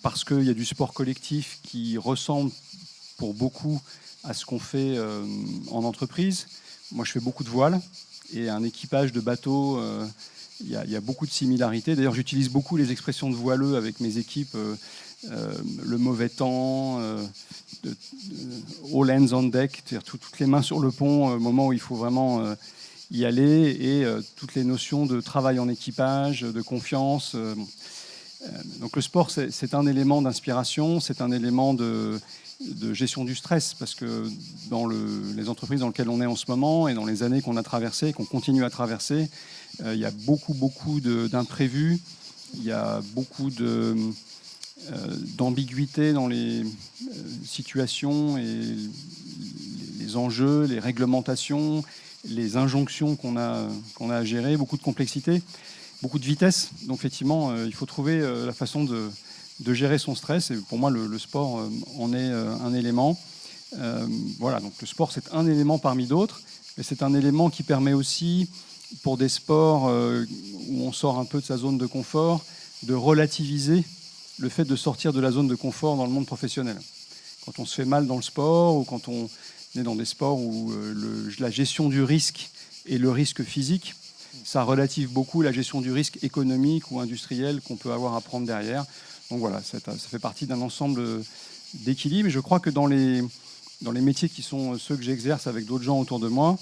Parce qu'il y a du sport collectif qui ressemble pour beaucoup à ce qu'on fait en entreprise. Moi, je fais beaucoup de voile et un équipage de bateaux... Il y a beaucoup de similarités. D'ailleurs, j'utilise beaucoup les expressions de voileux avec mes équipes. Le mauvais temps, all hands on deck, c'est-à-dire toutes les mains sur le pont au moment où il faut vraiment y aller, et toutes les notions de travail en équipage, de confiance. Donc le sport, c'est un élément d'inspiration, c'est un élément de gestion du stress, parce que dans les entreprises dans lesquelles on est en ce moment et dans les années qu'on a traversées, qu'on continue à traverser, il y a beaucoup d'imprévus, il y a beaucoup d'ambiguïté dans les situations et les enjeux, les réglementations, les injonctions qu'on a à gérer, beaucoup de complexité, beaucoup de vitesse. Donc effectivement, il faut trouver la façon de gérer son stress. Et pour moi, le sport en est un élément. Voilà, donc le sport, c'est un élément parmi d'autres. Mais c'est un élément qui permet aussi, pour des sports où on sort un peu de sa zone de confort, de relativiser le fait de sortir de la zone de confort dans le monde professionnel. Quand on se fait mal dans le sport ou quand on est dans des sports où la gestion du risque et le risque physique, ça relative beaucoup la gestion du risque économique ou industriel qu'on peut avoir à prendre derrière. Donc voilà, ça fait partie d'un ensemble d'équilibre. Et je crois que dans les métiers qui sont ceux que j'exerce avec d'autres gens autour de moi,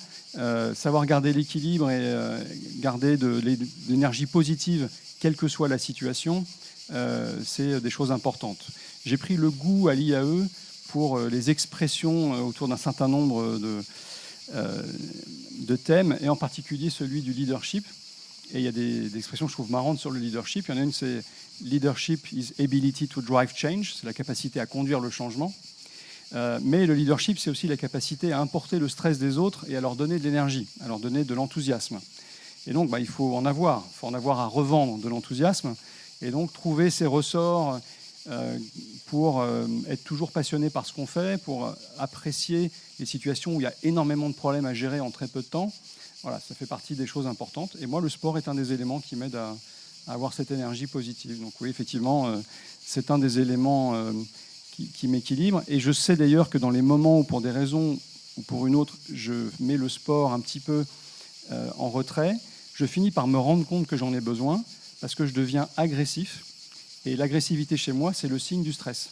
savoir garder l'équilibre et garder de l'énergie positive, quelle que soit la situation, c'est des choses importantes. J'ai pris le goût à l'IAE pour les expressions autour d'un certain nombre de thèmes, et en particulier celui du leadership. Et il y a des expressions que je trouve marrantes sur le leadership. Il y en a une, c'est « Leadership is ability to drive change », c'est la capacité à conduire le changement. Mais le leadership, c'est aussi la capacité à importer le stress des autres et à leur donner de l'énergie, à leur donner de l'enthousiasme. Et donc, il faut en avoir à revendre de l'enthousiasme, et donc trouver ces ressorts pour être toujours passionné par ce qu'on fait, pour apprécier les situations où il y a énormément de problèmes à gérer en très peu de temps. Voilà, ça fait partie des choses importantes. Et moi, le sport est un des éléments qui m'aide à avoir cette énergie positive. Donc oui, effectivement, c'est un des éléments qui m'équilibre. Et je sais d'ailleurs que dans les moments où, pour des raisons ou pour une autre, je mets le sport un petit peu en retrait, je finis par me rendre compte que j'en ai besoin, parce que je deviens agressif. Et l'agressivité chez moi, c'est le signe du stress.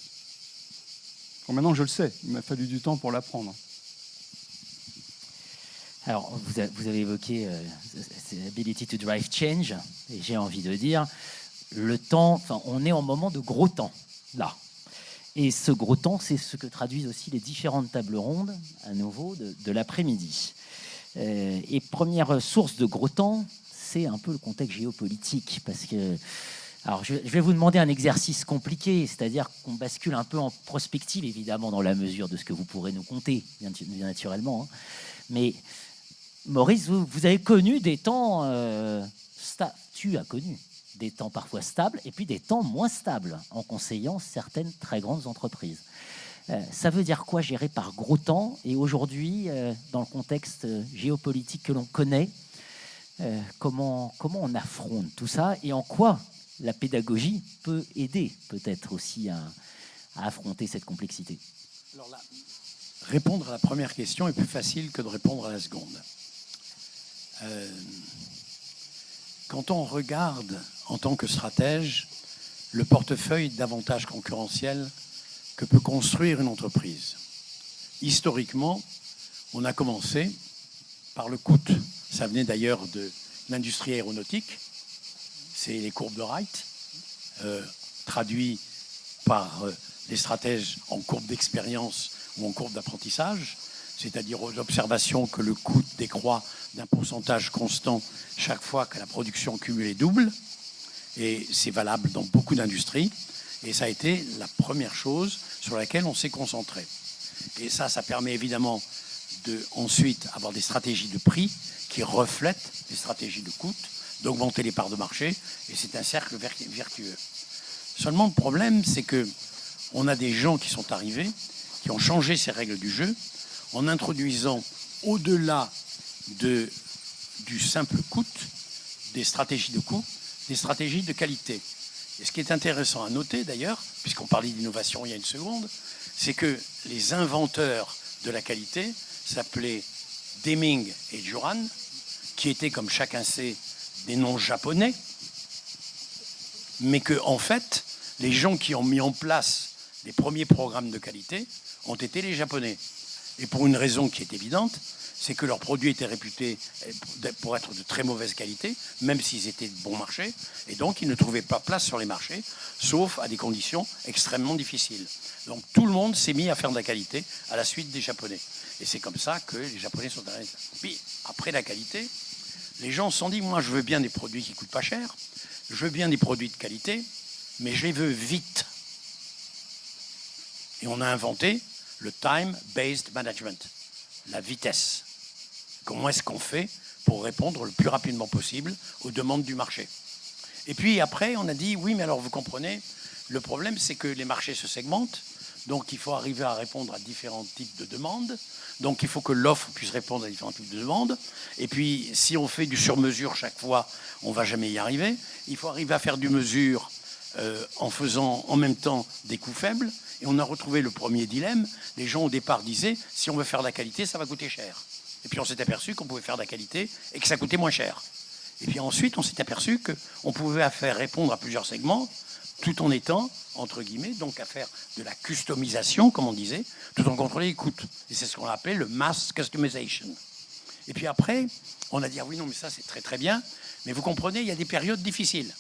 Bon, maintenant, je le sais. Il m'a fallu du temps pour l'apprendre. Alors, vous avez évoqué ability to drive change, et j'ai envie de dire, le temps, on est en moment de gros temps, là. Et ce gros temps, c'est ce que traduisent aussi les différentes tables rondes, à nouveau, de l'après-midi. Et première source de gros temps, c'est un peu le contexte géopolitique, parce que... Alors, je vais vous demander un exercice compliqué, c'est-à-dire qu'on bascule un peu en prospective, évidemment, dans la mesure de ce que vous pourrez nous conter, bien naturellement. Hein. Mais Maurice, vous avez connu des temps... tu as connu des temps parfois stables et puis des temps moins stables en conseillant certaines très grandes entreprises. Ça veut dire quoi gérer par gros temps? Et aujourd'hui, dans le contexte géopolitique que l'on connaît, comment on affronte tout ça et en quoi la pédagogie peut aider peut-être aussi à affronter cette complexité? Alors là, répondre à la première question est plus facile que de répondre à la seconde. Quand on regarde en tant que stratège le portefeuille d'avantages concurrentiels que peut construire une entreprise, historiquement, on a commencé par le coût. Ça venait d'ailleurs de l'industrie aéronautique. C'est les courbes de Wright, traduit par les stratèges en courbe d'expérience ou en courbe d'apprentissage, c'est-à-dire l'observation que le coût décroît d'un pourcentage constant chaque fois que la production cumulée double. Et c'est valable dans beaucoup d'industries. Et ça a été la première chose sur laquelle on s'est concentré. Et ça permet évidemment ensuite avoir des stratégies de prix qui reflètent les stratégies de coût, d'augmenter les parts de marché, et c'est un cercle vertueux. Seulement, le problème, c'est que on a des gens qui sont arrivés, qui ont changé ces règles du jeu, en introduisant au-delà du simple coût, des stratégies de coût, des stratégies de qualité. Et ce qui est intéressant à noter, d'ailleurs, puisqu'on parlait d'innovation il y a une seconde, c'est que les inventeurs de la qualité s'appelaient Deming et Juran, qui étaient, comme chacun sait, des noms japonais, mais que, en fait, les gens qui ont mis en place les premiers programmes de qualité ont été les Japonais. Et pour une raison qui est évidente, c'est que leurs produits étaient réputés pour être de très mauvaise qualité, même s'ils étaient de bon marché, et donc ils ne trouvaient pas place sur les marchés, sauf à des conditions extrêmement difficiles. Donc tout le monde s'est mis à faire de la qualité à la suite des Japonais. Et c'est comme ça que les Japonais sont arrivés. Puis après la qualité, les gens se sont dit, moi je veux bien des produits qui ne coûtent pas cher, je veux bien des produits de qualité, mais je les veux vite. Et on a inventé le time-based management, la vitesse. Comment est-ce qu'on fait pour répondre le plus rapidement possible aux demandes du marché? Et puis après, on a dit, oui, mais alors vous comprenez, le problème, c'est que les marchés se segmentent, donc il faut arriver à répondre à différents types de demandes, donc il faut que l'offre puisse répondre à différents types de demandes, et puis si on fait du sur-mesure chaque fois, on ne va jamais y arriver. Il faut arriver à faire du mesure en faisant en même temps des coûts faibles, et on a retrouvé le premier dilemme. Les gens au départ disaient, si on veut faire de la qualité, ça va coûter cher. Et puis on s'est aperçu qu'on pouvait faire de la qualité et que ça coûtait moins cher. Et puis ensuite, on s'est aperçu qu'on pouvait faire répondre à plusieurs segments, tout en étant, entre guillemets, donc à faire de la customisation, comme on disait, tout en contrôlant les coûts. Et c'est ce qu'on a appelé le mass customization. Et puis après, on a dit, ah oui, non, mais ça, c'est très très bien, mais vous comprenez, il y a des périodes difficiles.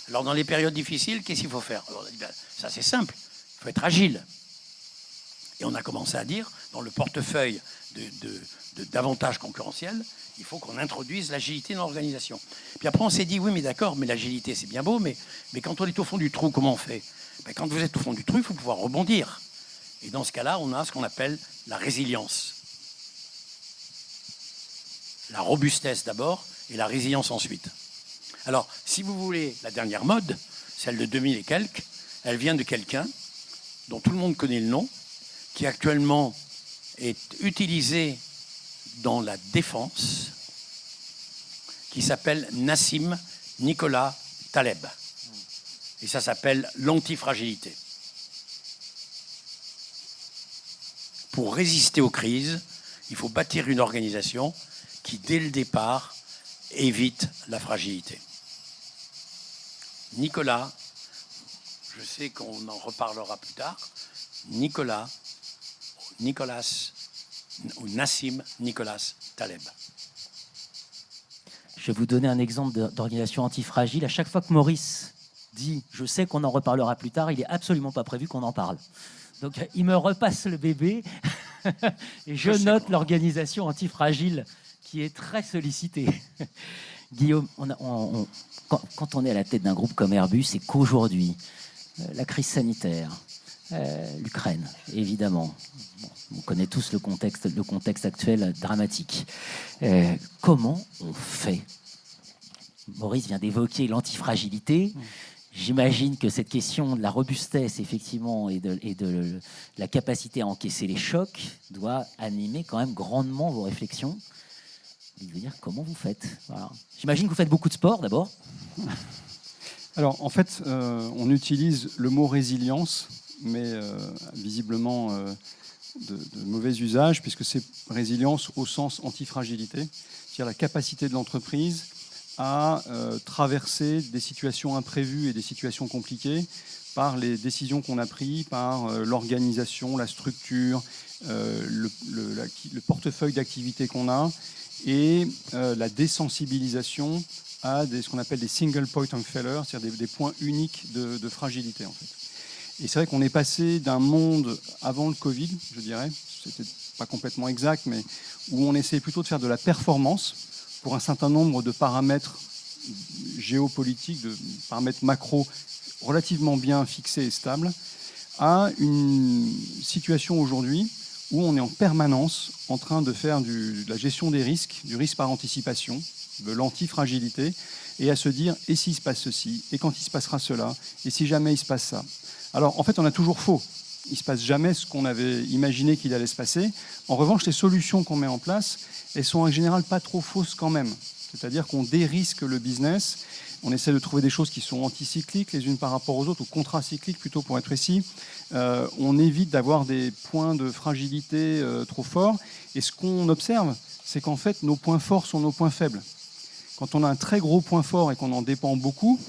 Alors dans les périodes difficiles, qu'est-ce qu'il faut faire? Alors, on a dit, ben, ça c'est simple, il faut être agile. Et on a commencé à dire, dans le portefeuille d'avantages concurrentiels, il faut qu'on introduise l'agilité dans l'organisation. Puis après, on s'est dit, oui, mais d'accord, mais l'agilité, c'est bien beau, mais quand on est au fond du trou, comment on fait? Ben, quand vous êtes au fond du trou, il faut pouvoir rebondir. Et dans ce cas-là, on a ce qu'on appelle la résilience. La robustesse d'abord, et la résilience ensuite. Alors, si vous voulez, la dernière mode, celle de 2000 et quelques, elle vient de quelqu'un dont tout le monde connaît le nom, qui actuellement est utilisé dans la défense, qui s'appelle Nassim Nicolas Taleb. Et ça s'appelle l'antifragilité. Pour résister aux crises, il faut bâtir une organisation qui, dès le départ, évite la fragilité. Nicolas, je sais qu'on en reparlera plus tard, Nicolas ou Nassim Nicolas Taleb. Je vais vous donner un exemple d'organisation antifragile. À chaque fois que Maurice dit « je sais qu'on en reparlera plus tard », il n'est absolument pas prévu qu'on en parle. Donc il me repasse le bébé et je note l'organisation antifragile qui est très sollicitée. Guillaume, quand on est à la tête d'un groupe comme Airbus, et qu'aujourd'hui, la crise sanitaire, l'Ukraine, évidemment, on connaît tous le contexte actuel dramatique. Comment on fait? Maurice vient d'évoquer l'antifragilité. J'imagine que cette question de la robustesse, effectivement, et de la capacité à encaisser les chocs doit animer quand même grandement vos réflexions. Je veux dire, comment vous faites? Voilà. J'imagine que vous faites beaucoup de sport, d'abord. Alors, en fait, on utilise le mot résilience, mais visiblement de mauvais usage, puisque c'est résilience au sens antifragilité, c'est-à-dire la capacité de l'entreprise à traverser des situations imprévues et des situations compliquées par les décisions qu'on a prises, par l'organisation, la structure, le portefeuille d'activités qu'on a, et la désensibilisation à ce qu'on appelle des single point of failure, c'est-à-dire des points uniques de fragilité, en fait. Et c'est vrai qu'on est passé d'un monde avant le Covid, je dirais, c'était pas complètement exact, mais où on essayait plutôt de faire de la performance pour un certain nombre de paramètres géopolitiques, de paramètres macro relativement bien fixés et stables, à une situation aujourd'hui où on est en permanence en train de faire de la gestion des risques, du risque par anticipation, de l'antifragilité, et à se dire, et s'il se passe ceci, et quand il se passera cela, et si jamais il se passe ça. Alors, en fait, on a toujours faux. Il ne se passe jamais ce qu'on avait imaginé qu'il allait se passer. En revanche, les solutions qu'on met en place, elles sont en général pas trop fausses quand même. C'est-à-dire qu'on dérisque le business, on essaie de trouver des choses qui sont anticycliques les unes par rapport aux autres, ou contracycliques plutôt pour être précis. On évite d'avoir des points de fragilité trop forts. Et ce qu'on observe, c'est qu'en fait, nos points forts sont nos points faibles. Quand on a un très gros point fort et qu'on en dépend beaucoup,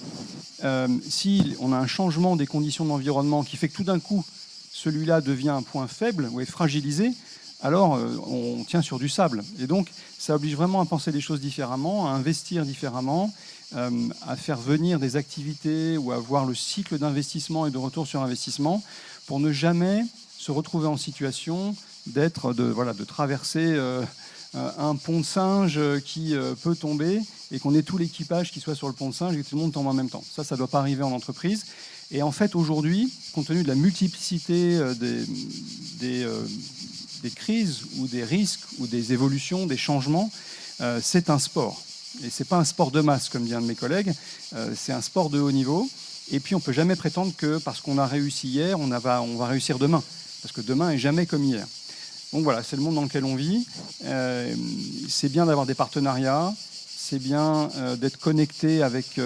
si on a un changement des conditions de l'environnement qui fait que tout d'un coup, celui-là devient un point faible ou est fragilisé, alors on tient sur du sable. Et donc, ça oblige vraiment à penser les choses différemment, à investir différemment, à faire venir des activités ou à voir le cycle d'investissement et de retour sur investissement pour ne jamais se retrouver en situation de traverser un pont de singe qui peut tomber et qu'on ait tout l'équipage qui soit sur le pont de singe et que tout le monde tombe en même temps. Ça ne doit pas arriver en entreprise. Et en fait, aujourd'hui, compte tenu de la multiplicité des crises ou des risques ou des évolutions, des changements, c'est un sport. Et ce n'est pas un sport de masse, comme dit un de mes collègues, c'est un sport de haut niveau. Et puis, on ne peut jamais prétendre que parce qu'on a réussi hier, on va réussir demain. Parce que demain n'est jamais comme hier. Donc voilà, c'est le monde dans lequel on vit. C'est bien d'avoir des partenariats, c'est bien d'être connecté avec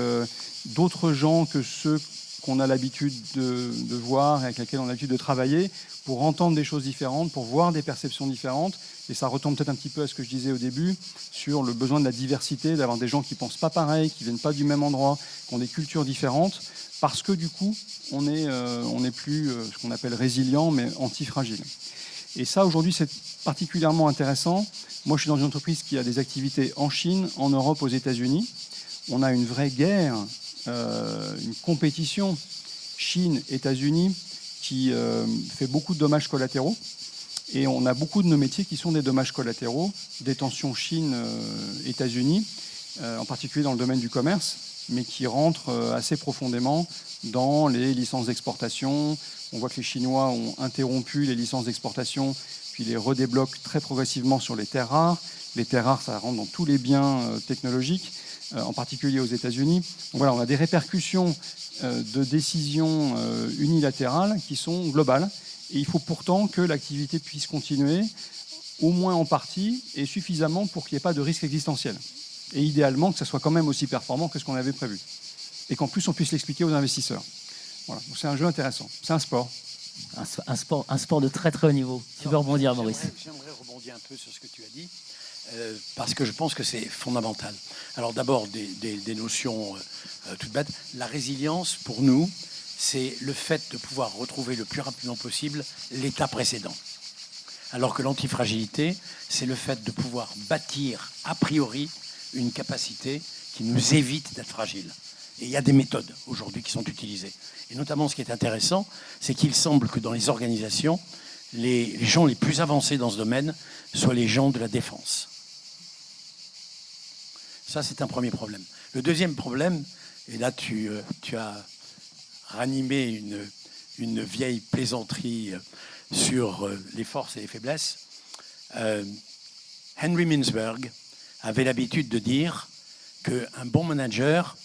d'autres gens que ceux qu'on a l'habitude de voir et avec lesquels on a l'habitude de travailler pour entendre des choses différentes, pour voir des perceptions différentes. Et ça retombe peut-être un petit peu à ce que je disais au début sur le besoin de la diversité, d'avoir des gens qui ne pensent pas pareil, qui ne viennent pas du même endroit, qui ont des cultures différentes, parce que du coup, on est plus ce qu'on appelle résilient, mais antifragile. Et ça, aujourd'hui, c'est particulièrement intéressant. Moi, je suis dans une entreprise qui a des activités en Chine, en Europe, aux États-Unis. On a une vraie guerre, une compétition Chine-États-Unis qui fait beaucoup de dommages collatéraux. Et on a beaucoup de nos métiers qui sont des dommages collatéraux, des tensions Chine-États-Unis, en particulier dans le domaine du commerce, mais qui rentrent assez profondément dans les licences d'exportation. On voit que les Chinois ont interrompu les licences d'exportation, puis les redébloquent très progressivement sur les terres rares. Les terres rares, ça rentre dans tous les biens technologiques, en particulier aux États-Unis. Donc voilà, on a des répercussions de décisions unilatérales qui sont globales. Et il faut pourtant que l'activité puisse continuer, au moins en partie, et suffisamment pour qu'il n'y ait pas de risque existentiel. Et idéalement, que ça soit quand même aussi performant que ce qu'on avait prévu. Et qu'en plus, on puisse l'expliquer aux investisseurs. Voilà. Donc c'est un jeu intéressant. C'est un sport. Un sport de très très haut niveau. Tu veux rebondir, Maurice? J'aimerais rebondir un peu sur ce que tu as dit, parce que je pense que c'est fondamental. Alors d'abord, des notions toutes bêtes. La résilience, pour nous, c'est le fait de pouvoir retrouver le plus rapidement possible l'état précédent. Alors que l'antifragilité, c'est le fait de pouvoir bâtir a priori une capacité qui nous évite d'être fragiles. Et il y a des méthodes aujourd'hui qui sont utilisées. Et notamment, ce qui est intéressant, c'est qu'il semble que dans les organisations, les gens les plus avancés dans ce domaine soient les gens de la défense. Ça, c'est un premier problème. Le deuxième problème, et là, tu as ranimé une vieille plaisanterie sur les forces et les faiblesses. Henry Mintzberg avait l'habitude de dire qu'un bon manager,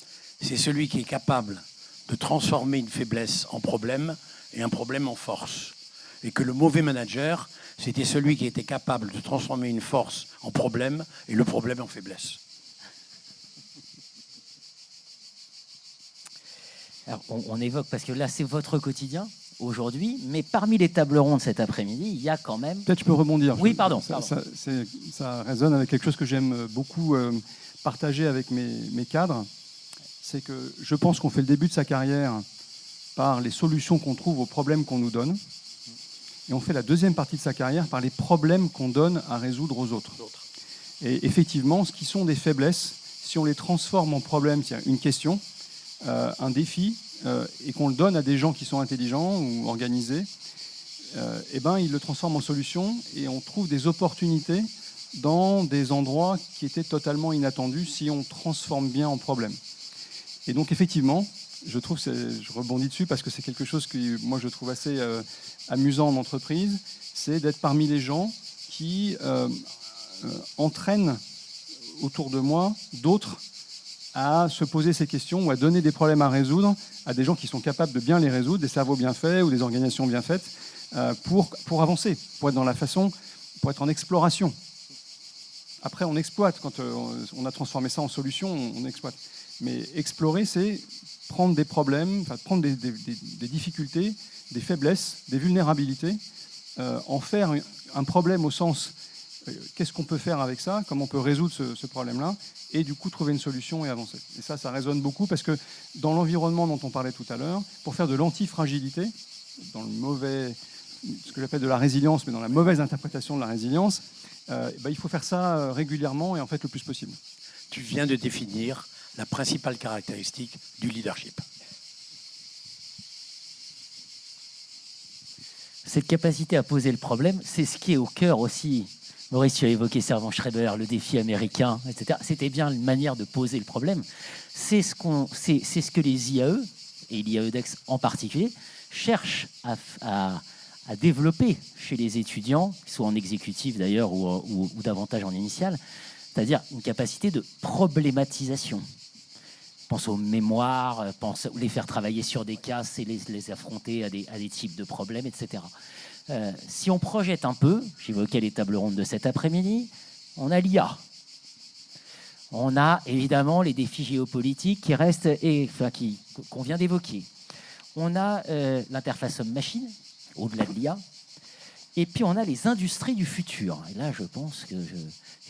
c'est celui qui est capable de transformer une faiblesse en problème et un problème en force. Et que le mauvais manager, c'était celui qui était capable de transformer une force en problème et le problème en faiblesse. Alors, on évoque, parce que là, c'est votre quotidien aujourd'hui, mais parmi les tables rondes cet après-midi, il y a quand même... Peut-être je peux rebondir. Oui, pardon. Ça résonne avec quelque chose que j'aime beaucoup partager avec mes cadres. C'est que je pense qu'on fait le début de sa carrière par les solutions qu'on trouve aux problèmes qu'on nous donne. Et on fait la deuxième partie de sa carrière par les problèmes qu'on donne à résoudre aux autres. Et effectivement, ce qui sont des faiblesses, si on les transforme en problèmes, c'est-à-dire une question, un défi, et qu'on le donne à des gens qui sont intelligents ou organisés, eh ben, ils le transforment en solution et on trouve des opportunités dans des endroits qui étaient totalement inattendus si on transforme bien en problème. Et donc effectivement, je rebondis dessus parce que c'est quelque chose que moi je trouve assez amusant en entreprise, c'est d'être parmi les gens qui entraînent autour de moi d'autres à se poser ces questions ou à donner des problèmes à résoudre à des gens qui sont capables de bien les résoudre, des cerveaux bien faits ou des organisations bien faites, pour avancer, pour être dans la façon, pour être en exploration. Après, on exploite. Quand on a transformé ça en solution, on exploite. Mais explorer, c'est prendre des problèmes, prendre des difficultés, des faiblesses, des vulnérabilités, en faire un problème au sens qu'est-ce qu'on peut faire avec ça, comment on peut résoudre ce problème-là, et du coup trouver une solution et avancer. Et ça résonne beaucoup parce que dans l'environnement dont on parlait tout à l'heure, pour faire de l'antifragilité, dans le mauvais ce que j'appelle de la résilience, mais dans la mauvaise interprétation de la résilience, il faut faire ça régulièrement et en fait le plus possible. Tu viens de définir la principale caractéristique du leadership. Cette capacité à poser le problème, c'est ce qui est au cœur aussi. Maurice, tu as évoqué Servan-Schreiber, le défi américain, etc. C'était bien une manière de poser le problème. C'est ce que les IAE, et l'IAE-DEX en particulier, cherchent à développer chez les étudiants, soit en exécutif d'ailleurs ou davantage en initial, c'est-à-dire une capacité de problématisation. Pense aux mémoires, pense les faire travailler sur des cas, c'est les affronter à des types de problèmes, etc. Si on projette un peu, j'évoquais les tables rondes de cet après-midi, on a l'IA. On a évidemment les défis géopolitiques qui restent et qu'on vient d'évoquer. On a l'interface homme-machine, au-delà de l'IA. Et puis on a les industries du futur. Et là, je pense que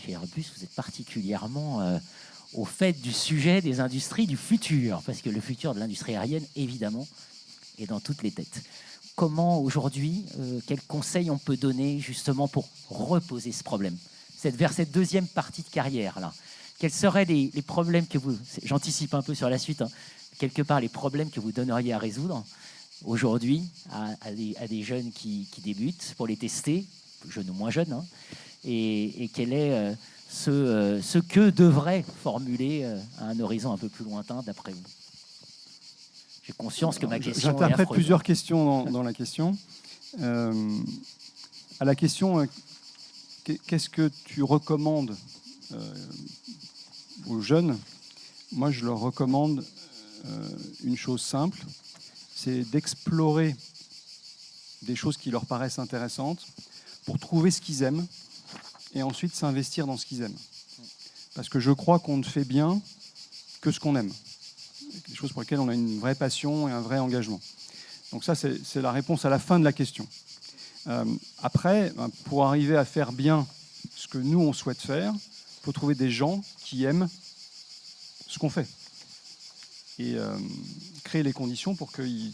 chez Airbus, vous êtes particulièrement au fait du sujet des industries du futur, parce que le futur de l'industrie aérienne, évidemment, est dans toutes les têtes. Comment aujourd'hui, quels conseils on peut donner justement pour reposer ce problème, vers cette deuxième partie de carrière là? Quels seraient les problèmes que vous, j'anticipe un peu sur la suite, hein, quelque part les problèmes que vous donneriez à résoudre aujourd'hui à des jeunes qui débutent pour les tester, jeunes ou moins jeunes, hein, et quel est ce que devrait formuler à un horizon un peu plus lointain d'après vous? J'ai conscience que ma question est J'interprète affreuse. plusieurs questions dans la question. À la question, qu'est-ce que tu recommandes aux jeunes? Moi, je leur recommande une chose simple, c'est d'explorer des choses qui leur paraissent intéressantes pour trouver ce qu'ils aiment et ensuite s'investir dans ce qu'ils aiment. Parce que je crois qu'on ne fait bien que ce qu'on aime. Des choses pour lesquelles on a une vraie passion et un vrai engagement. Donc ça, c'est la réponse à la fin de la question. Après, pour arriver à faire bien ce que nous, on souhaite faire, il faut trouver des gens qui aiment ce qu'on fait. Et créer les conditions pour qu'ils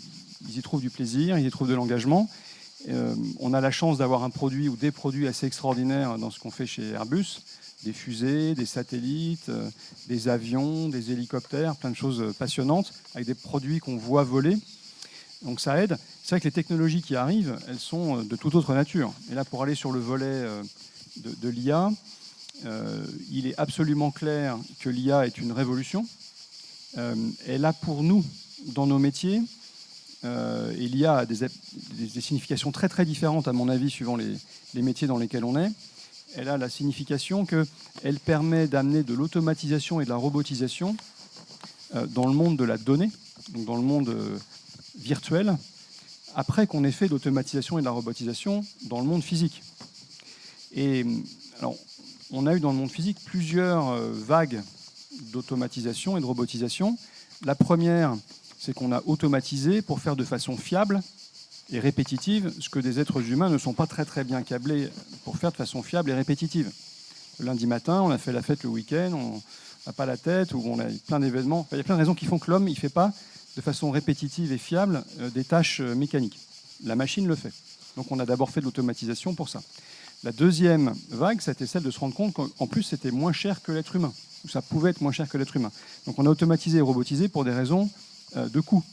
y trouvent du plaisir, ils y trouvent de l'engagement. On a la chance d'avoir un produit ou des produits assez extraordinaires dans ce qu'on fait chez Airbus. Des fusées, des satellites, des avions, des hélicoptères, plein de choses passionnantes, avec des produits qu'on voit voler. Donc ça aide. C'est vrai que les technologies qui arrivent, elles sont de toute autre nature. Et là, pour aller sur le volet de l'IA, il est absolument clair que l'IA est une révolution. Elle a pour nous, dans nos métiers, et l'IA a des significations très très différentes, à mon avis, suivant les métiers dans lesquels on est. Elle a la signification qu'elle permet d'amener de l'automatisation et de la robotisation dans le monde de la donnée, donc dans le monde virtuel, après qu'on ait fait de l'automatisation et de la robotisation dans le monde physique. Et alors, on a eu dans le monde physique plusieurs vagues d'automatisation et de robotisation. La première, c'est qu'on a automatisé pour faire de façon fiable et répétitive ce que des êtres humains ne sont pas très très bien câblés pour faire de façon fiable et répétitive. Le lundi matin, on a fait la fête le week-end, on n'a pas la tête, ou on a plein d'événements. Il y a plein de raisons qui font que l'homme ne fait pas de façon répétitive et fiable des tâches mécaniques. La machine le fait. Donc on a d'abord fait de l'automatisation pour ça. La deuxième vague, c'était celle de se rendre compte qu'en plus c'était moins cher que l'être humain, ou ça pouvait être moins cher que l'être humain. Donc on a automatisé et robotisé pour des raisons de coût.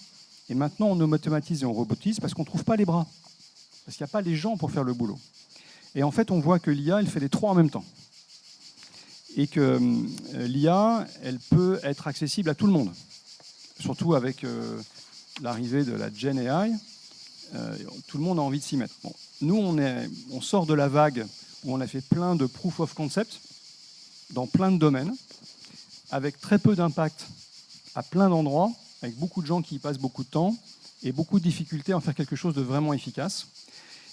Et maintenant, on automatise et on robotise parce qu'on ne trouve pas les bras. Parce qu'il n'y a pas les gens pour faire le boulot. Et en fait, on voit que l'IA, elle fait les trois en même temps. Et que l'IA, elle peut être accessible à tout le monde. Surtout avec l'arrivée de la Gen AI, tout le monde a envie de s'y mettre. Bon, nous, on sort de la vague où on a fait plein de proof of concept dans plein de domaines, avec très peu d'impact à plein d'endroits, avec beaucoup de gens qui y passent beaucoup de temps et beaucoup de difficultés à en faire quelque chose de vraiment efficace.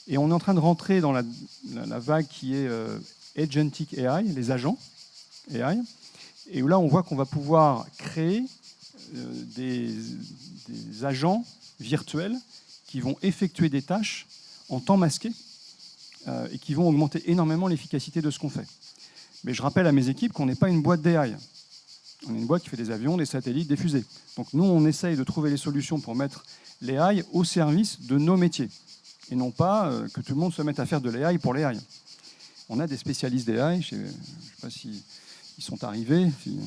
Et on est en train de rentrer dans la vague qui est Agentic AI, les agents AI, et où là on voit qu'on va pouvoir créer des agents virtuels qui vont effectuer des tâches en temps masqué et qui vont augmenter énormément l'efficacité de ce qu'on fait. Mais je rappelle à mes équipes qu'on n'est pas une boîte d'AI. On est une boîte qui fait des avions, des satellites, des fusées. Donc nous, on essaye de trouver les solutions pour mettre les AI au service de nos métiers. et non pas que tout le monde se mette à faire de l'AI pour l'AI. On a des spécialistes d'AI, je ne sais pas s'ils sont arrivés, si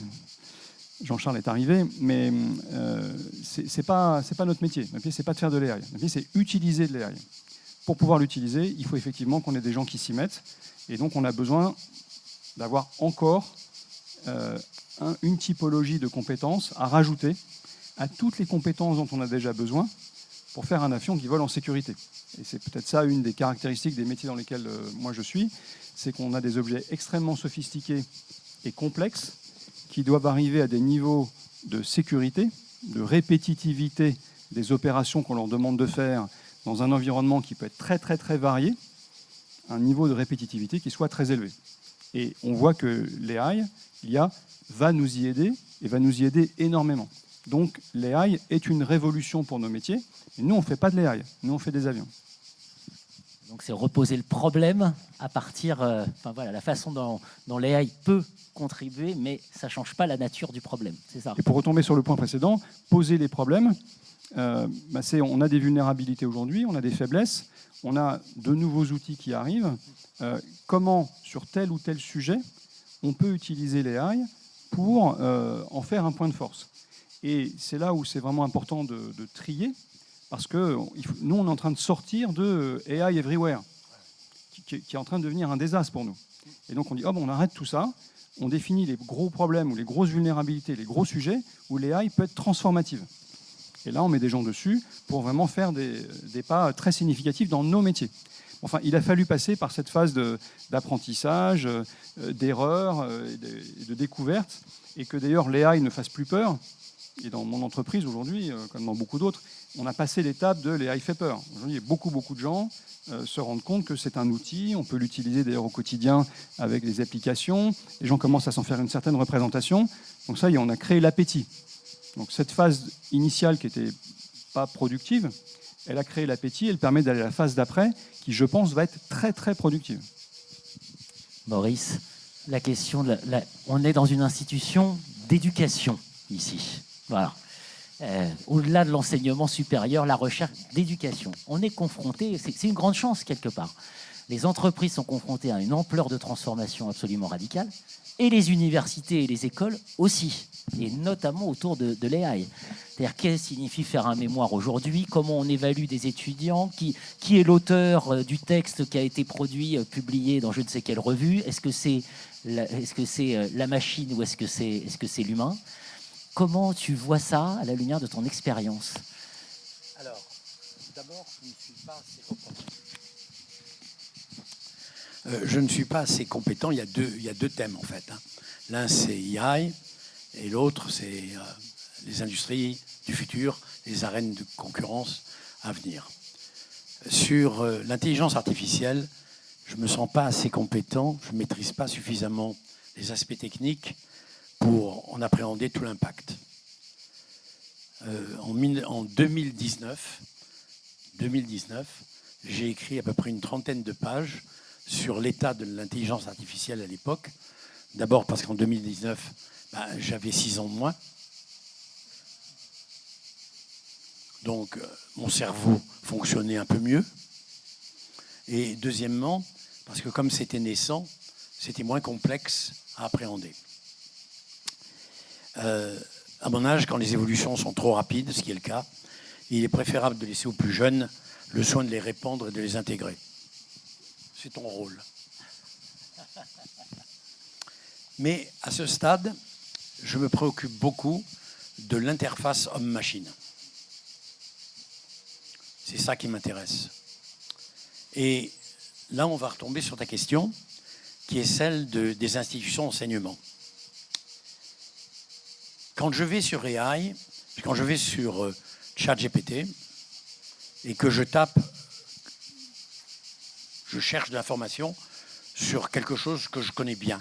Jean-Charles est arrivé, mais c'est pas notre métier. Notre métier, c'est pas de faire de l'AI. Notre métier, c'est utiliser de l'AI. Pour pouvoir l'utiliser, il faut effectivement qu'on ait des gens qui s'y mettent. Et donc, on a besoin d'avoir encore une typologie de compétences à rajouter à toutes les compétences dont on a déjà besoin pour faire un avion qui vole en sécurité. Et c'est peut-être ça une des caractéristiques des métiers dans lesquels moi je suis, c'est qu'on a des objets extrêmement sophistiqués et complexes qui doivent arriver à des niveaux de sécurité, de répétitivité des opérations qu'on leur demande de faire dans un environnement qui peut être très très très varié, un niveau de répétitivité qui soit très élevé. Et on voit que l'AI, va nous y aider, et va nous y aider énormément. Donc l'AI est une révolution pour nos métiers, et nous on ne fait pas de l'AI, nous on fait des avions. Donc c'est reposer le problème à partir, la façon dont l'AI peut contribuer, mais ça ne change pas la nature du problème, c'est ça. Et pour retomber sur le point précédent, poser les problèmes, on a des vulnérabilités aujourd'hui, on a des faiblesses, on a de nouveaux outils qui arrivent. Comment, sur tel ou tel sujet, on peut utiliser l'AI pour en faire un point de force. Et c'est là où c'est vraiment important de trier, parce que nous, on est en train de sortir de AI Everywhere, qui est en train de devenir un désastre pour nous. Et donc on dit, on arrête tout ça, on définit les gros problèmes ou les grosses vulnérabilités, les gros sujets où l'AI peut être transformative. Et là, on met des gens dessus pour vraiment faire des pas très significatifs dans nos métiers. Enfin, il a fallu passer par cette phase d'apprentissage, d'erreur, de découverte, et que d'ailleurs l'AI ne fasse plus peur. Et dans mon entreprise aujourd'hui, comme dans beaucoup d'autres, on a passé l'étape de l'AI fait peur. Aujourd'hui, beaucoup de gens se rendent compte que c'est un outil, on peut l'utiliser d'ailleurs au quotidien avec des applications, les gens commencent à s'en faire une certaine représentation, donc ça y est, on a créé l'appétit. Donc cette phase initiale qui n'était pas productive, elle a créé l'appétit, elle permet d'aller à la phase d'après, qui je pense va être très très productive. Maurice, la question, on est dans une institution d'éducation ici. Voilà. Au-delà de l'enseignement supérieur, la recherche d'éducation. On est confronté, c'est une grande chance quelque part. Les entreprises sont confrontées à une ampleur de transformation absolument radicale, et les universités et les écoles aussi, et notamment autour de l'AI. C'est-à-dire, qu'est-ce que signifie faire un mémoire aujourd'hui? Comment on évalue des étudiants? Qui est l'auteur du texte qui a été produit, publié dans je ne sais quelle revue? Est-ce que c'est la machine ou est-ce que c'est l'humain? Comment tu vois ça à la lumière de ton expérience? Alors, d'abord, je ne suis pas assez compétent. Je ne suis pas assez compétent. Il y a deux thèmes, en fait. L'un, c'est AI, et l'autre, c'est les industries du futur, les arènes de concurrence à venir. Sur l'intelligence artificielle, je ne me sens pas assez compétent, je ne maîtrise pas suffisamment les aspects techniques pour en appréhender tout l'impact. En 2019, j'ai écrit à peu près une trentaine de pages sur l'état de l'intelligence artificielle à l'époque. D'abord parce qu'en 2019, j'avais 6 ans de moins. Donc, mon cerveau fonctionnait un peu mieux. Et deuxièmement, parce que comme c'était naissant, c'était moins complexe à appréhender. À mon âge, quand les évolutions sont trop rapides, ce qui est le cas, il est préférable de laisser aux plus jeunes le soin de les répandre et de les intégrer. C'est ton rôle. Mais à ce stade, je me préoccupe beaucoup de l'interface homme-machine. C'est ça qui m'intéresse. Et là, on va retomber sur ta question, qui est celle des institutions d'enseignement. Quand je vais sur AI, quand je vais sur ChatGPT, et que je cherche de l'information sur quelque chose que je connais bien.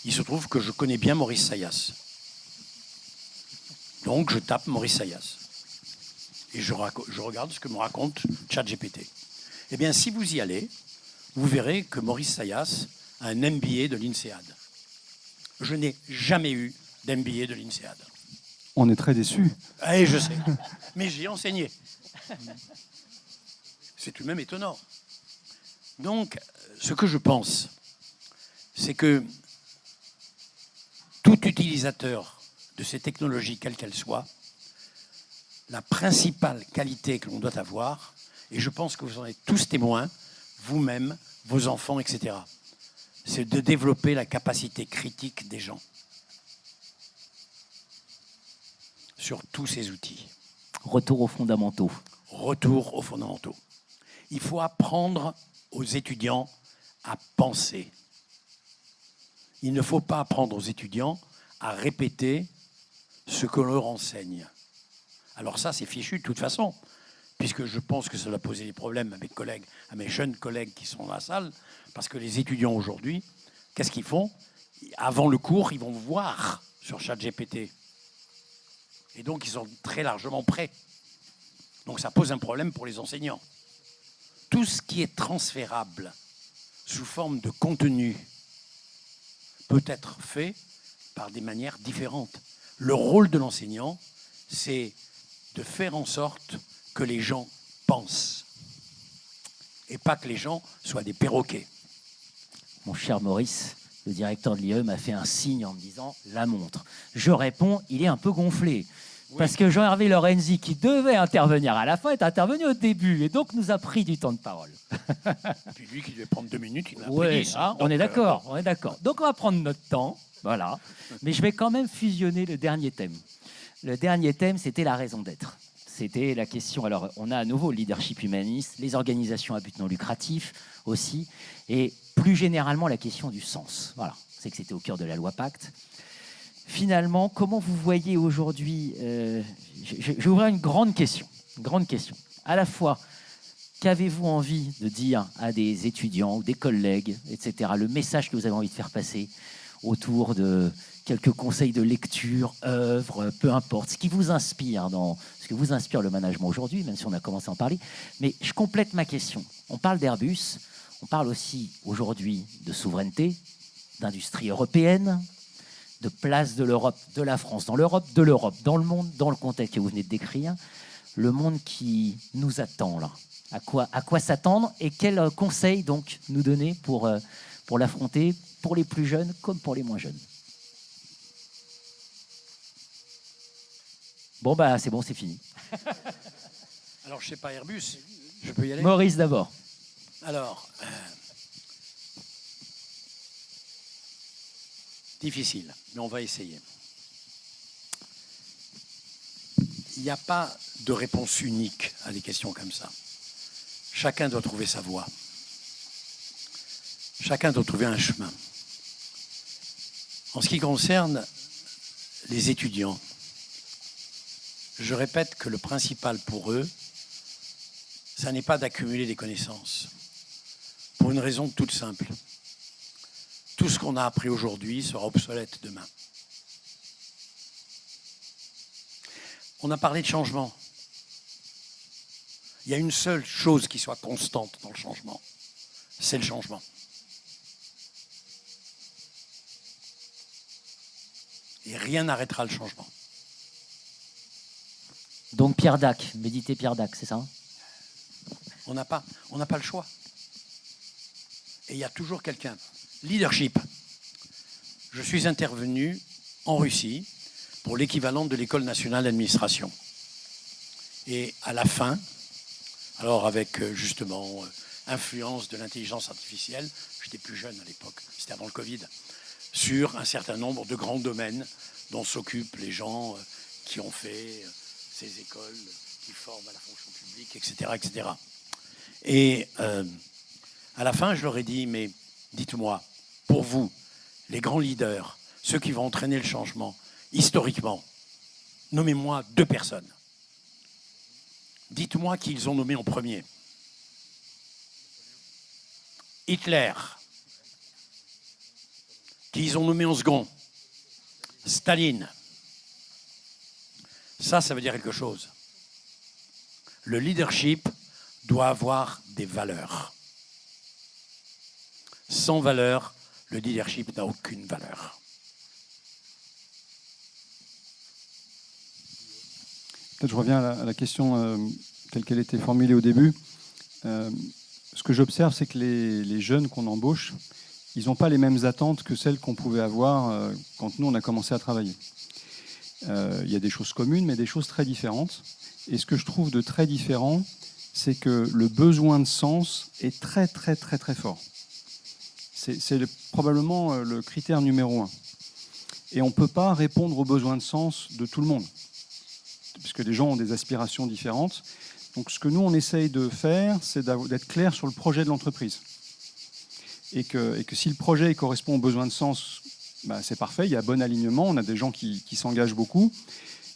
Il se trouve que je connais bien Maurice Sayas. Donc je tape Maurice Sayas. Et je regarde ce que me raconte ChatGPT. Eh bien, si vous y allez, vous verrez que Maurice Sayas a un MBA de l'INSEAD. Je n'ai jamais eu d'MBA de l'INSEAD. On est très déçus. Oui, je sais. Mais j'ai enseigné. C'est tout de même étonnant. Donc, ce que je pense, c'est que tout utilisateur de ces technologies, quelles qu'elles soient, la principale qualité que l'on doit avoir, et je pense que vous en êtes tous témoins, vous-même, vos enfants, etc., c'est de développer la capacité critique des gens sur tous ces outils. Retour aux fondamentaux. Retour aux fondamentaux. Il faut apprendre aux étudiants à penser. Il ne faut pas apprendre aux étudiants à répéter ce que l'on leur enseigne. Alors ça, c'est fichu de toute façon, puisque je pense que ça va poser des problèmes à mes collègues, à mes jeunes collègues qui sont dans la salle, parce que les étudiants aujourd'hui, qu'est-ce qu'ils font? Avant le cours, ils vont voir sur ChatGPT. Et donc, ils sont très largement prêts. Donc, ça pose un problème pour les enseignants. Tout ce qui est transférable sous forme de contenu peut être fait par des manières différentes. Le rôle de l'enseignant, c'est de faire en sorte que les gens pensent et pas que les gens soient des perroquets. Mon cher Maurice, le directeur de l'IAE m'a fait un signe en me disant « la montre ». Je réponds « il est un peu gonflé ». Oui. Parce que Jean-Hervé Lorenzi, qui devait intervenir à la fin, est intervenu au début et donc nous a pris du temps de parole. Et puis lui qui devait prendre 2 minutes, il m'a pris Oui, 10. on est d'accord, on est d'accord. Donc on va prendre notre temps, voilà. Mais je vais quand même fusionner le dernier thème. Le dernier thème, c'était la raison d'être. C'était la question, alors on a à nouveau le leadership humaniste, les organisations à but non lucratif aussi, et plus généralement la question du sens. Voilà, c'est que c'était au cœur de la loi Pacte. Finalement, comment vous voyez aujourd'hui, je vais ouvrir une grande question, à la fois, qu'avez-vous envie de dire à des étudiants ou des collègues, etc., le message que vous avez envie de faire passer autour de quelques conseils de lecture, œuvres, peu importe, ce qui vous inspire, ce que vous inspire le management aujourd'hui, même si on a commencé à en parler. Mais je complète ma question. On parle d'Airbus, on parle aussi aujourd'hui de souveraineté, d'industrie européenne, de place de l'Europe, de la France dans l'Europe, de l'Europe dans le monde, dans le contexte que vous venez de décrire, le monde qui nous attend là. À quoi s'attendre et quels conseils donc nous donner pour l'affronter, pour les plus jeunes comme pour les moins jeunes. Bon bah c'est bon, c'est fini. Alors je ne sais pas Airbus, je peux y aller? Maurice d'abord. Alors, difficile, mais on va essayer. Il n'y a pas de réponse unique à des questions comme ça. Chacun doit trouver sa voie. Chacun doit trouver un chemin. En ce qui concerne les étudiants, je répète que le principal pour eux, ça n'est pas d'accumuler des connaissances. Pour une raison toute simple. Tout ce qu'on a appris aujourd'hui sera obsolète demain. On a parlé de changement. Il y a une seule chose qui soit constante dans le changement, c'est le changement. Et rien n'arrêtera le changement. Donc Pierre Dac, méditer Pierre Dac, c'est ça? On n'a pas le choix. Et il y a toujours quelqu'un. Leadership. Je suis intervenu en Russie pour l'équivalent de l'École nationale d'administration. Et à la fin, alors avec justement influence de l'intelligence artificielle, j'étais plus jeune à l'époque, c'était avant le Covid, sur un certain nombre de grands domaines dont s'occupent les gens qui ont fait ces écoles, qui forment à la fonction publique, etc. etc. Et à la fin, je leur ai dit, mais dites-moi, pour vous, les grands leaders, ceux qui vont entraîner le changement, historiquement, nommez-moi 2 personnes. Dites-moi qui ils ont nommé en premier. Hitler. Qui ils ont nommé en second. Staline. Ça veut dire quelque chose. Le leadership doit avoir des valeurs. Sans valeur, le leadership n'a aucune valeur. Peut-être je reviens à la question telle qu'elle était formulée au début. ce que j'observe, c'est que les jeunes qu'on embauche, ils n'ont pas les mêmes attentes que celles qu'on pouvait avoir quand nous, on a commencé à travailler. Il y a des choses communes, mais des choses très différentes. Et ce que je trouve de très différent, c'est que le besoin de sens est très, très, très, très fort. C'est probablement le critère numéro 1. Et on ne peut pas répondre aux besoins de sens de tout le monde, puisque les gens ont des aspirations différentes. Donc ce que nous, on essaye de faire, c'est d'être clair sur le projet de l'entreprise. Et que si le projet correspond aux besoins de sens, bah, c'est parfait, il y a bon alignement, on a des gens qui s'engagent beaucoup.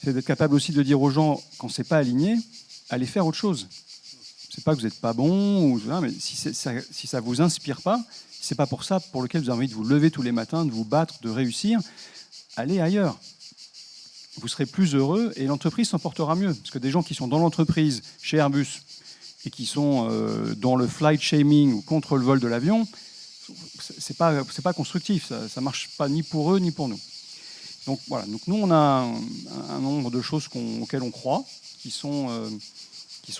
C'est d'être capable aussi de dire aux gens, quand ce n'est pas aligné, allez faire autre chose. C'est pas que vous n'êtes pas bon, mais si ça ne vous inspire pas, ce n'est pas pour ça pour lequel vous avez envie de vous lever tous les matins, de vous battre, de réussir, allez ailleurs. Vous serez plus heureux et l'entreprise s'en portera mieux. Parce que des gens qui sont dans l'entreprise, chez Airbus, et qui sont dans le flight shaming ou contre le vol de l'avion, c'est pas constructif. Ça marche pas ni pour eux ni pour nous. Donc voilà. Donc nous, on a un nombre de choses auxquelles on croit, qui sont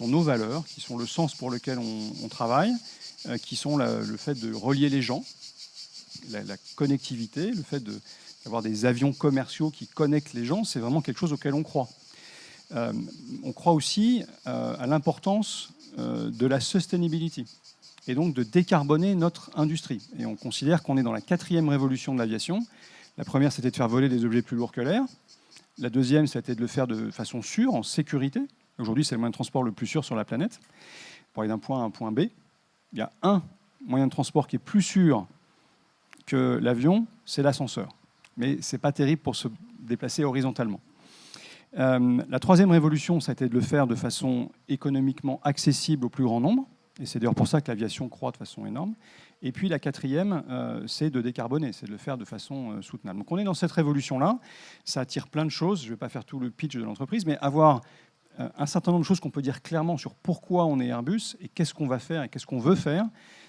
nos valeurs, qui sont le sens pour lequel on travaille, qui sont le fait de relier les gens, la connectivité, le fait d'avoir des avions commerciaux qui connectent les gens, c'est vraiment quelque chose auquel on croit. On croit aussi à l'importance de la sustainability, et donc de décarboner notre industrie. Et on considère qu'on est dans la 4e révolution de l'aviation. La première, c'était de faire voler des objets plus lourds que l'air. La deuxième, c'était de le faire de façon sûre, en sécurité. Aujourd'hui, c'est le moyen de transport le plus sûr sur la planète, pour aller d'un point à un point B. Il y a un moyen de transport qui est plus sûr que l'avion, c'est l'ascenseur. Mais ce n'est pas terrible pour se déplacer horizontalement. La 3e révolution, ça a été de le faire de façon économiquement accessible au plus grand nombre. Et c'est d'ailleurs pour ça que l'aviation croît de façon énorme. Et puis la 4e, c'est de décarboner, c'est de le faire de façon soutenable. Donc on est dans cette révolution-là. Ça attire plein de choses. Je ne vais pas faire tout le pitch de l'entreprise, mais avoir un certain nombre de choses qu'on peut dire clairement sur pourquoi on est Airbus et qu'est-ce qu'on va faire et qu'est-ce qu'on veut faire,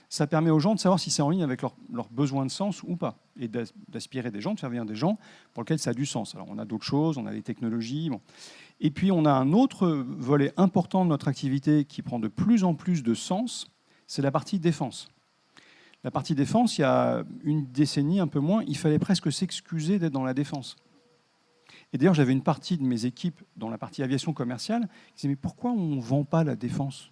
ça permet aux gens de savoir si c'est en ligne avec leurs besoins de sens ou pas, et d'aspirer des gens, de faire venir des gens pour lesquels ça a du sens. Alors on a d'autres choses, on a des technologies. Bon. Et puis on a un autre volet important de notre activité qui prend de plus en plus de sens, c'est la partie défense. La partie défense, il y a une décennie, un peu moins, il fallait presque s'excuser d'être dans la défense. Et d'ailleurs, j'avais une partie de mes équipes dans la partie aviation commerciale qui disaient « mais pourquoi on ne vend pas la défense ?»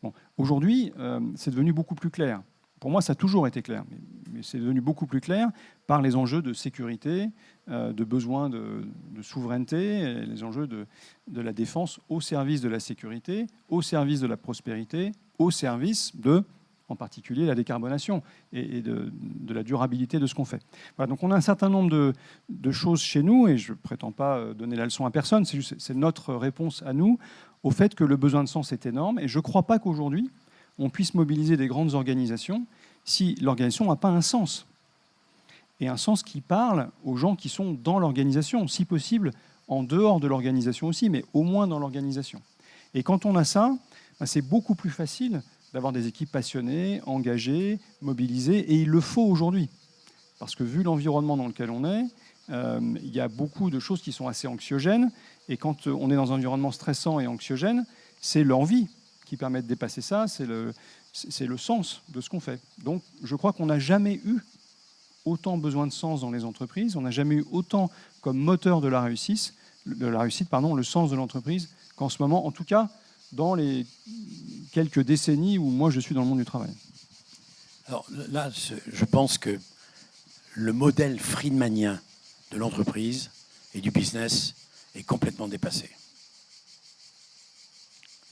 Bon, aujourd'hui, c'est devenu beaucoup plus clair. Pour moi, ça a toujours été clair, mais c'est devenu beaucoup plus clair par les enjeux de sécurité, de besoin de souveraineté, et les enjeux de la défense au service de la sécurité, au service de la prospérité, au service de, en particulier, la décarbonation et de la durabilité de ce qu'on fait. Voilà, donc on a un certain nombre de choses chez nous, et je ne prétends pas donner la leçon à personne, c'est notre réponse à nous, au fait que le besoin de sens est énorme, et je ne crois pas qu'aujourd'hui, on puisse mobiliser des grandes organisations si l'organisation n'a pas un sens. Et un sens qui parle aux gens qui sont dans l'organisation, si possible en dehors de l'organisation aussi, mais au moins dans l'organisation. Et quand on a ça, c'est beaucoup plus facile d'avoir des équipes passionnées, engagées, mobilisées, et il le faut aujourd'hui. Parce que vu l'environnement dans lequel on est, il y a beaucoup de choses qui sont assez anxiogènes, et quand on est dans un environnement stressant et anxiogène, c'est l'envie qui permet de dépasser ça, c'est le sens de ce qu'on fait. Donc je crois qu'on n'a jamais eu autant besoin de sens dans les entreprises, on n'a jamais eu autant comme moteur de la réussite, le sens de l'entreprise, qu'en ce moment, en tout cas dans les quelques décennies où moi je suis dans le monde du travail. Alors là, je pense que le modèle friedmanien de l'entreprise et du business est complètement dépassé.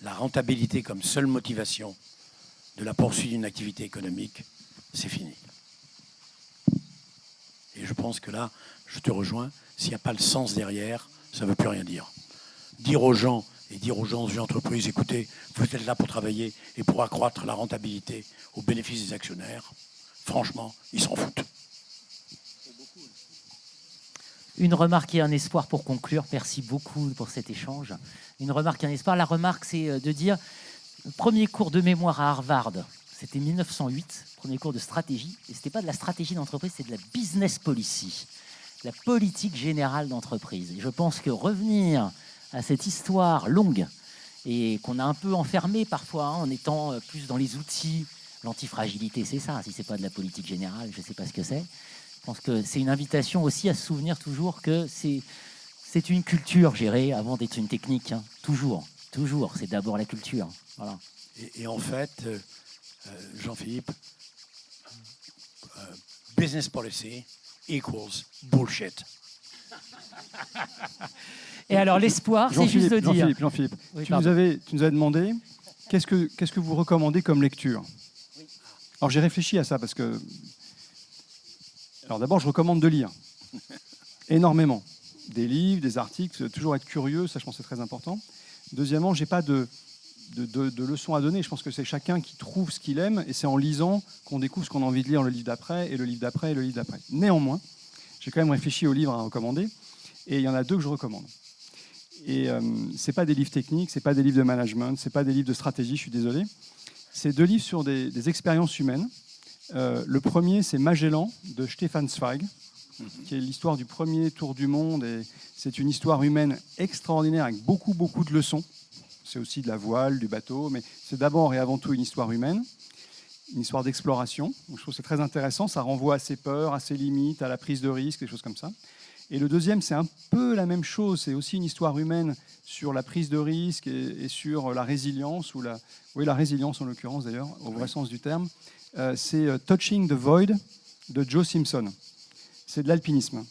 La rentabilité comme seule motivation de la poursuite d'une activité économique, c'est fini. Et je pense que là, je te rejoins, s'il n'y a pas le sens derrière, ça ne veut plus rien dire. Dire aux gens dans une entreprise, écoutez, vous êtes là pour travailler et pour accroître la rentabilité au bénéfice des actionnaires, franchement, ils s'en foutent. Une remarque et un espoir pour conclure. Merci beaucoup pour cet échange. Une remarque et un espoir. La remarque, c'est de dire, le premier cours de mémoire à Harvard, c'était 1908, premier cours de stratégie. Et ce n'était pas de la stratégie d'entreprise, c'est de la business policy, la politique générale d'entreprise. Et je pense que revenir à cette histoire longue et qu'on a un peu enfermé parfois en étant plus dans les outils. L'antifragilité, c'est ça. Si c'est pas de la politique générale, je sais pas ce que c'est. Je pense que c'est une invitation aussi à se souvenir toujours que c'est une culture gérée avant d'être une technique. Hein. Toujours. C'est d'abord la culture. Voilà. Et en fait, Jean-Philippe, business policy equals bullshit. Et alors l'espoir, c'est juste de dire. Jean-Philippe, Oui, tu nous avais demandé qu'est-ce que vous recommandez comme lecture. Alors j'ai réfléchi à ça parce que. Alors d'abord, je recommande de lire énormément. Des livres, des articles, toujours être curieux, ça je pense que c'est très important. Deuxièmement, j'ai pas de leçons à donner. Je pense que c'est chacun qui trouve ce qu'il aime et c'est en lisant qu'on découvre ce qu'on a envie de lire le livre d'après et le livre d'après et le livre d'après. Néanmoins, j'ai quand même réfléchi aux livres à recommander et il y en a deux que je recommande. Et c'est pas des livres techniques, c'est pas des livres de management, c'est pas des livres de stratégie, je suis désolé. C'est deux livres sur des expériences humaines. Le premier, c'est Magellan de Stefan Zweig, qui est l'histoire du premier tour du monde. Et c'est une histoire humaine extraordinaire avec beaucoup de leçons. C'est aussi de la voile, du bateau, mais c'est d'abord et avant tout une histoire humaine, une histoire d'exploration. Donc, je trouve que c'est très intéressant. Ça renvoie à ses peurs, à ses limites, à la prise de risque, des choses comme ça. Et le deuxième, c'est un peu la même chose. C'est aussi une histoire humaine sur la prise de risque et sur la résilience, la résilience en l'occurrence d'ailleurs, au vrai sens du terme. C'est Touching the Void de Joe Simpson. C'est de l'alpinisme.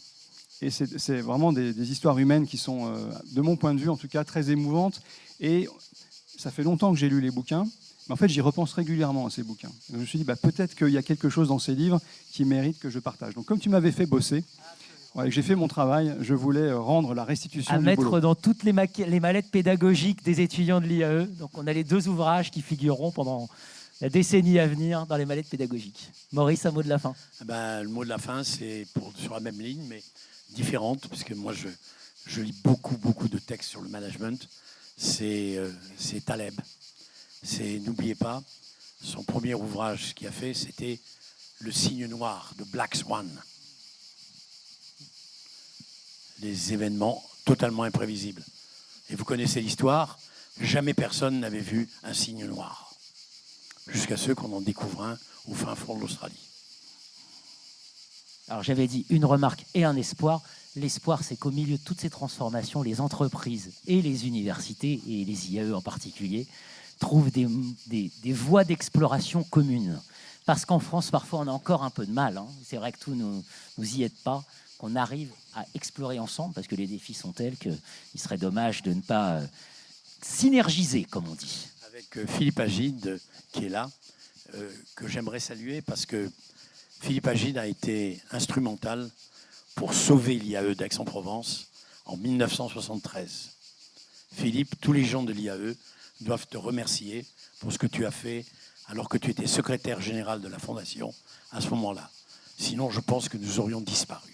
Et c'est vraiment des histoires humaines qui sont, de mon point de vue en tout cas, très émouvantes. Et ça fait longtemps que j'ai lu les bouquins, mais en fait j'y repense régulièrement à ces bouquins. Et je me suis dit, peut-être qu'il y a quelque chose dans ces livres qui mérite que je partage. Donc comme tu m'avais fait bosser, que j'ai fait mon travail, je voulais rendre la restitution À du mettre boulot. dans toutes les mallettes pédagogiques des étudiants de l'IAE. Donc on a les deux ouvrages qui figureront pendant la décennie à venir dans les mallettes pédagogiques. Maurice, un mot de la fin. Le mot de la fin, c'est sur la même ligne, mais différente, parce que moi, je lis beaucoup de textes sur le management. C'est Taleb. N'oubliez pas, son premier ouvrage qu'il a fait, c'était Le signe noir de Black Swan. Les événements totalement imprévisibles. Et vous connaissez l'histoire, jamais personne n'avait vu un signe noir. Jusqu'à ce qu'on en découvre un au fin fond de l'Australie. Alors j'avais dit une remarque et un espoir. L'espoir, c'est qu'au milieu de toutes ces transformations, les entreprises et les universités, et les IAE en particulier, trouvent des voies d'exploration communes. Parce qu'en France, parfois, on a encore un peu de mal. Hein. C'est vrai que tout nous y aide pas, qu'on arrive à explorer ensemble, parce que les défis sont tels qu'il serait dommage de ne pas synergiser, comme on dit. Avec Philippe Agide, qui est là, que j'aimerais saluer, parce que Philippe Agide a été instrumental pour sauver l'IAE d'Aix-en-Provence en 1973. Philippe, tous les gens de l'IAE doivent te remercier pour ce que tu as fait alors que tu étais secrétaire général de la Fondation à ce moment-là. Sinon, je pense que nous aurions disparu.